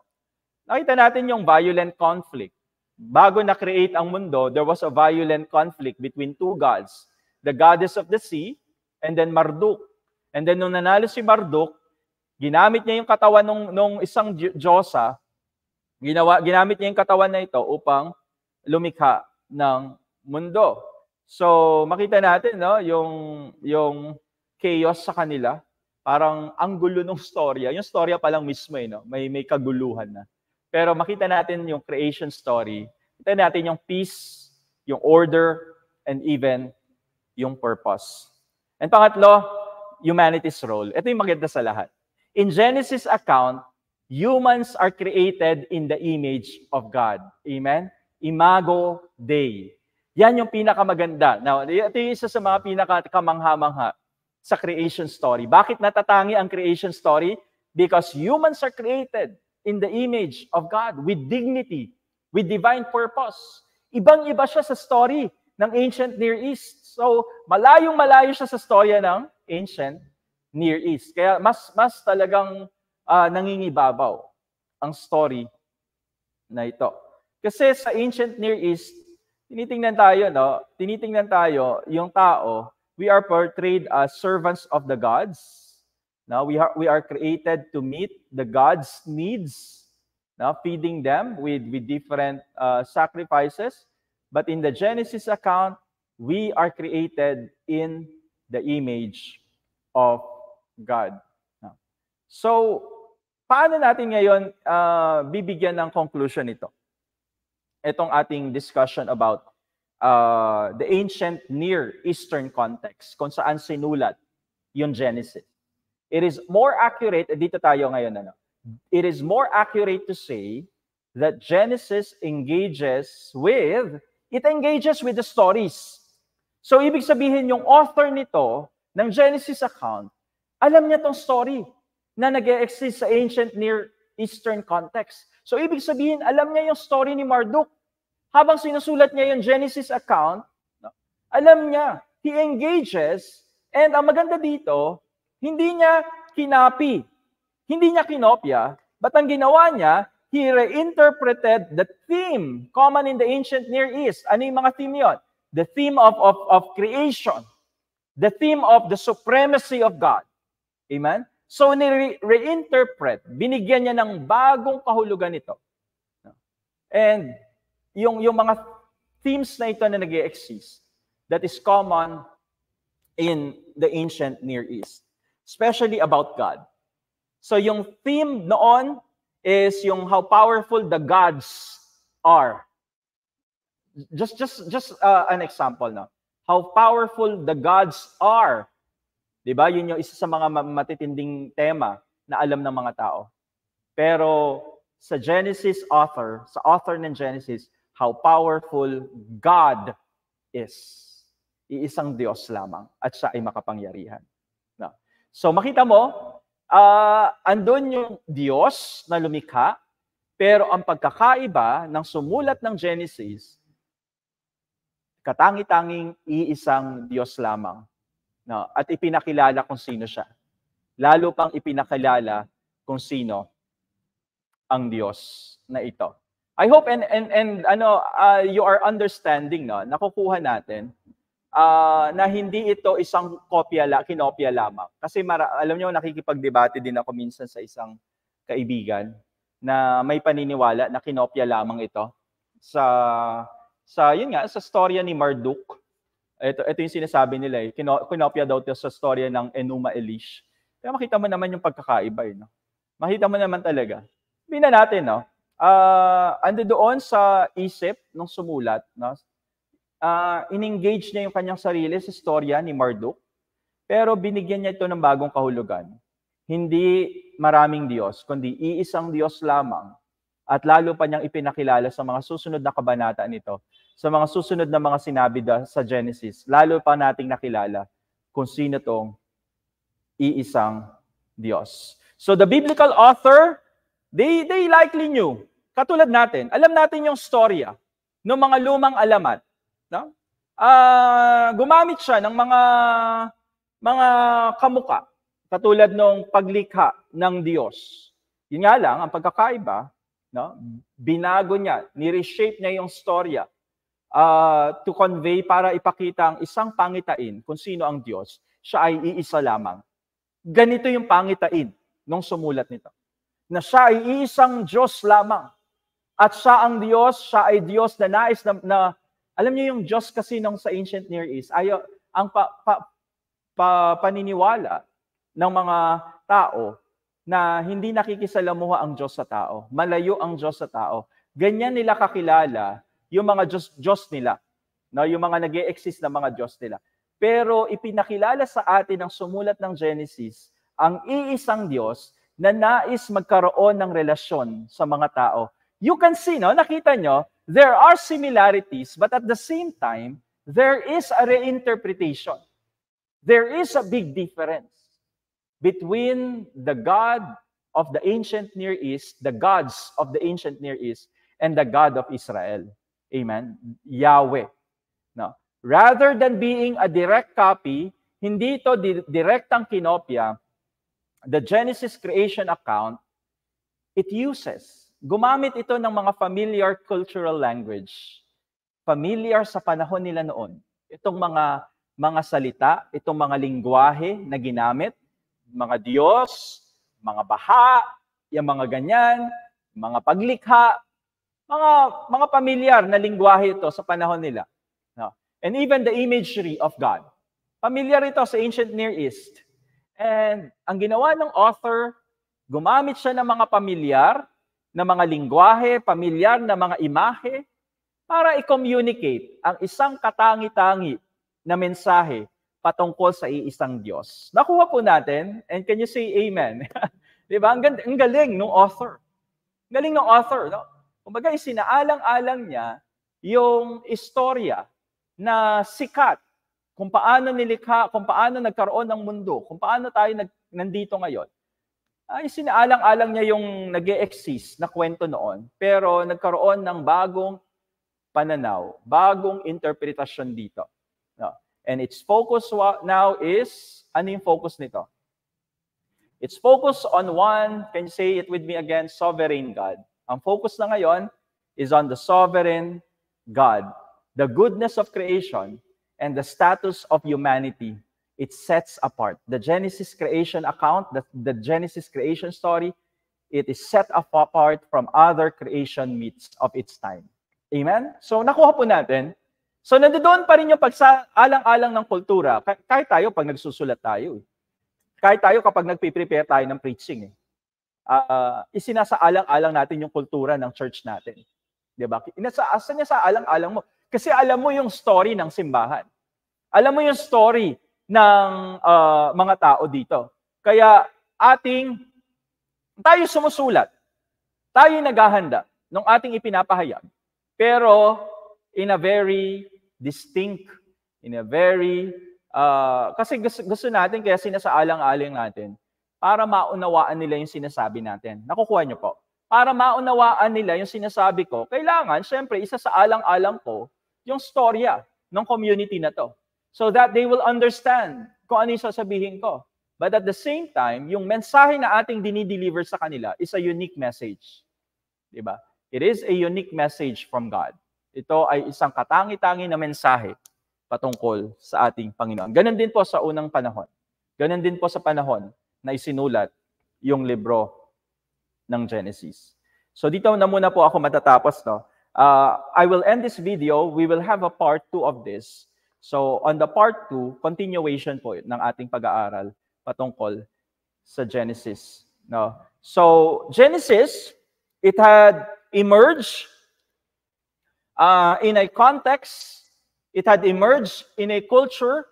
nakita natin yung violent conflict. Bago na-create ang mundo, there was a violent conflict between two gods. The goddess of the sea, and then Marduk. And then nung nanalo si Marduk, ginamit niya yung katawan nung isang Diyosa, ginamit niya yung katawan na ito upang lumikha ng mundo. So, makita natin, no, yung chaos sa kanila, parang ang gulo ng storya. Yung storya pa lang mismo, no, may kaguluhan na. Pero makita natin yung creation story. Makita natin yung peace, yung order, and even yung purpose. And pangatlo, humanity's role. Ito yung maganda sa lahat. In Genesis account, humans are created in the image of God. Amen? Imago Dei. Yan yung pinakamaganda. Now, ito yung isa sa mga pinakakamangha-mangha sa creation story. Bakit natatangi ang creation story? Because humans are created in the image of God with dignity, with divine purpose. Ibang-iba siya sa story ng ancient Near East. So, malayong-malayo siya sa storya ng ancient Near East. Kaya mas talagang nangingibabaw ang story na ito. Kasi sa ancient Near East, tinitingnan tayo yung tao, we are portrayed as servants of the gods. Now, we are created to meet the gods' needs, now feeding them with different sacrifices. But in the Genesis account, we are created in the image of God. Now, so, paano natin ngayon bibigyan ng conclusion ito? Itong ating discussion about the ancient Near Eastern context, kung saan sinulat yung Genesis. It is more accurate, dito tayo ngayon, it is more accurate to say that Genesis engages with the stories. So, ibig sabihin, yung author nito, ng Genesis account, alam niya tong story na nag-e-exist sa ancient Near Eastern context. So, ibig sabihin, alam niya yung story ni Marduk. Habang sinusulat niya yung Genesis account, Alam niya. He engages, and ang maganda dito, hindi niya kinapi, hindi niya kinopya, but ang ginawa niya, he reinterpreted the theme common in the ancient Near East. Ano yung mga theme yun? The theme of creation. The theme of the supremacy of God. Amen? So, ni-reinterpret, binigyan niya ng bagong kahulugan ito. And yung mga themes na ito na nag-exist, that is common in the ancient Near East, especially about God. So yung theme noon is yung how powerful the gods are. Just an example, no? How powerful the gods are. 'Di ba? Yun yung isa sa mga matitinding tema na alam ng mga tao. Pero sa author ng Genesis, how powerful God is. Iisang Diyos lamang at siya ay makapangyarihan. No? So makita mo, andun yung Diyos na lumikha, pero ang pagkakaiba ng sumulat ng Genesis, katangi-tanging iisang Diyos lamang. No? At ipinakilala kung sino siya. Lalo pang ipinakilala kung sino ang Diyos na ito. I hope and you are understanding, no? Nakukuha natin na hindi ito isang kinopya lamang. Kasi alam niyo, nakikipagdebate din ako minsan sa isang kaibigan na may paniniwala na kinopya lamang ito yun nga, sa storya ni Marduk. Ito yung sinasabi nila, kinopya daw ito sa storya ng Enuma Elish. Kaya makita mo naman yung pagkakaiba, no? Makita mo naman talaga. Sabihin na natin, no? Ando doon sa isip ng sumulat, no? In-engage niya yung kanyang sarili sa storya ni Marduk, pero binigyan niya ito ng bagong kahulugan. Hindi maraming Diyos, kundi iisang Diyos lamang. At lalo pa niyang ipinakilala sa mga susunod na kabanata nito, sa mga susunod na mga sinabi sa Genesis, lalo pa nating nakilala kung sino tong iisang Diyos. So the biblical author, they likely knew, katulad natin, alam natin yung storya ng mga lumang alamat. No? Gumamit siya ng mga kamuka, katulad ng paglikha ng Diyos. Yun nga lang, ang pagkakaiba, no? Binago niya, ni-reshape niya yung storya to convey, para ipakita ang isang pangitain kung sino ang Diyos. Siya ay iisa lamang. Ganito yung pangitain nung sumulat nito. Na siya ay iisang Diyos lamang. At siya ang Diyos, siya ay Diyos na nais na alam niyo yung Diyos kasi nung sa ancient Near East, ang paniniwala ng mga tao na hindi nakikisalamuha ang Diyos sa tao. Malayo ang Diyos sa tao. Ganyan nila kakilala yung mga Diyos nila. No? Yung mga nag-e-exist na mga Diyos nila. Pero ipinakilala sa atin ang sumulat ng Genesis, ang iisang Diyos na nais magkaroon ng relasyon sa mga tao. You can see, no? Nakita nyo, there are similarities, but at the same time, there is a reinterpretation. There is a big difference between the God of the ancient Near East, the gods of the ancient Near East, and the God of Israel. Amen? Yahweh. No. Rather than being a direct copy, hindi ito direktang kinopya, the Genesis creation account, it gumamit ito ng mga familiar cultural language. Familiar sa panahon nila noon. Itong mga salita, itong mga lingwahe na ginamit, mga Diyos, mga baha, yung mga ganyan, mga paglikha, mga familiar na lingwahe ito sa panahon nila. No? And even the imagery of God. Familiar ito sa ancient Near East. And ang ginawa ng author, gumamit siya ng mga pamilyar, na mga lingwahe, pamilyar na mga imahe, para i-communicate ang isang katangi-tangi na mensahe patungkol sa iisang Diyos. Nakuha po natin, and can you say amen? Diba? Ang galing ng author. Galing ng author. No? Kumbaga, isinaalang-alang niya yung istorya na sikat, kung paano nilikha, kung paano nagkaroon ng mundo, kung paano tayo nandito ngayon. Ay sinaalang-alang niya yung nag-e-exist na kwento noon, pero nagkaroon ng bagong pananaw, bagong interpretasyon dito. And its focus now is, ano yung focus nito? It's focused on one, can you say it with me again, sovereign God. Ang focus na ngayon is on the sovereign God. The goodness of creation and the status of humanity, it sets apart. The Genesis creation account, the Genesis creation story, it is set apart from other creation myths of its time. Amen? So nakuha po natin. So nandoon pa rin yung pagsa-alang-alang ng kultura. Kahit tayo pag nagsusulat tayo. Kahit tayo kapag nagpe-prepare tayo ng preaching. Isinasaalang-alang natin yung kultura ng church natin. Diba? Asa niya sa alang-alang mo? Kasi alam mo yung story ng simbahan. Alam mo yung story ng mga tao dito. Kaya tayo sumusulat. Tayo naghahanda ng ating ipinapahayag. Pero in a very distinct, in a very, kasi gusto natin, kaya sinasaalang-alang natin, para maunawaan nila yung sinasabi natin. Nakukuha niyo po? Para maunawaan nila yung sinasabi ko, kailangan, syempre, isa sa alang-alang ko, yung storya ng community na to. So that they will understand kung ano yung sasabihin ko. But at the same time, yung mensahe na ating dinideliver sa kanila is a unique message. Diba? It is a unique message from God. Ito ay isang katangi-tangi na mensahe patungkol sa ating Panginoon. Ganon din po sa unang panahon. Ganon din po sa panahon na isinulat yung libro ng Genesis. So dito na muna po ako matatapos. No? I will end this video. We will have a part 2 of this. So on the part 2, continuation po ng ating pag-aaral patungkol sa Genesis. No? So Genesis, it had emerged in a context, it had emerged in a culture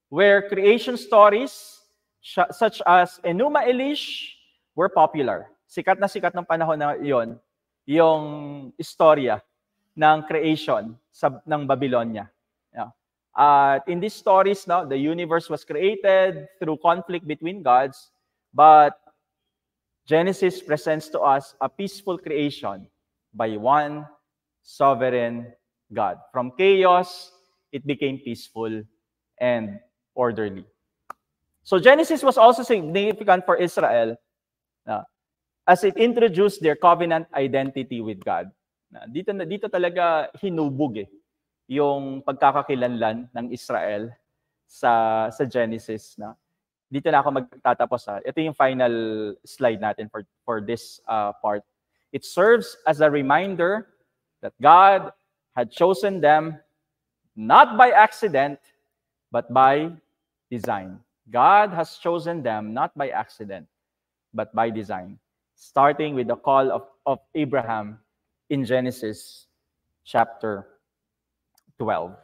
where creation stories such as Enuma Elish were popular. Sikat na sikat ng panahon na iyon, yung istorya ng creation ng Babylonia. Yeah. In these stories, no, the universe was created through conflict between gods, but Genesis presents to us a peaceful creation by one sovereign God. From chaos, it became peaceful and orderly. So Genesis was also significant for Israel as it introduced their covenant identity with God. Dito talaga hinubog yung pagkakakilanlan ng Israel sa Genesis. Dito na ako magtatapos. Ito yung final slide natin for this part. It serves as a reminder that God had chosen them not by accident, but by design. God has chosen them not by accident, but by design. Starting with the call of Abraham in Genesis chapter 12.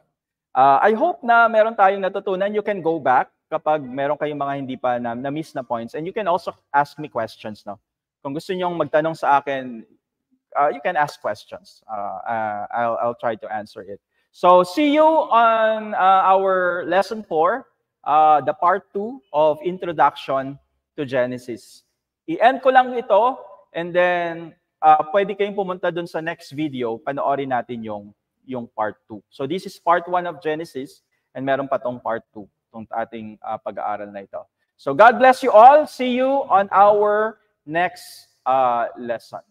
I hope na meron tayong natutunan. You can go back kapag meron kayong mga hindi pa na-miss na points. And you can also ask me questions. No? Kung gusto nyong magtanong sa akin, you can ask questions. I'll try to answer it. So see you on our lesson 4, the part 2 of Introduction to Genesis. I-end ko lang ito, and then pwede kayong pumunta dun sa next video, panoorin natin yung part 2. So this is part 1 of Genesis, and meron pa tong part 2, tong ating pag-aaral na ito. So God bless you all. See you on our next lesson.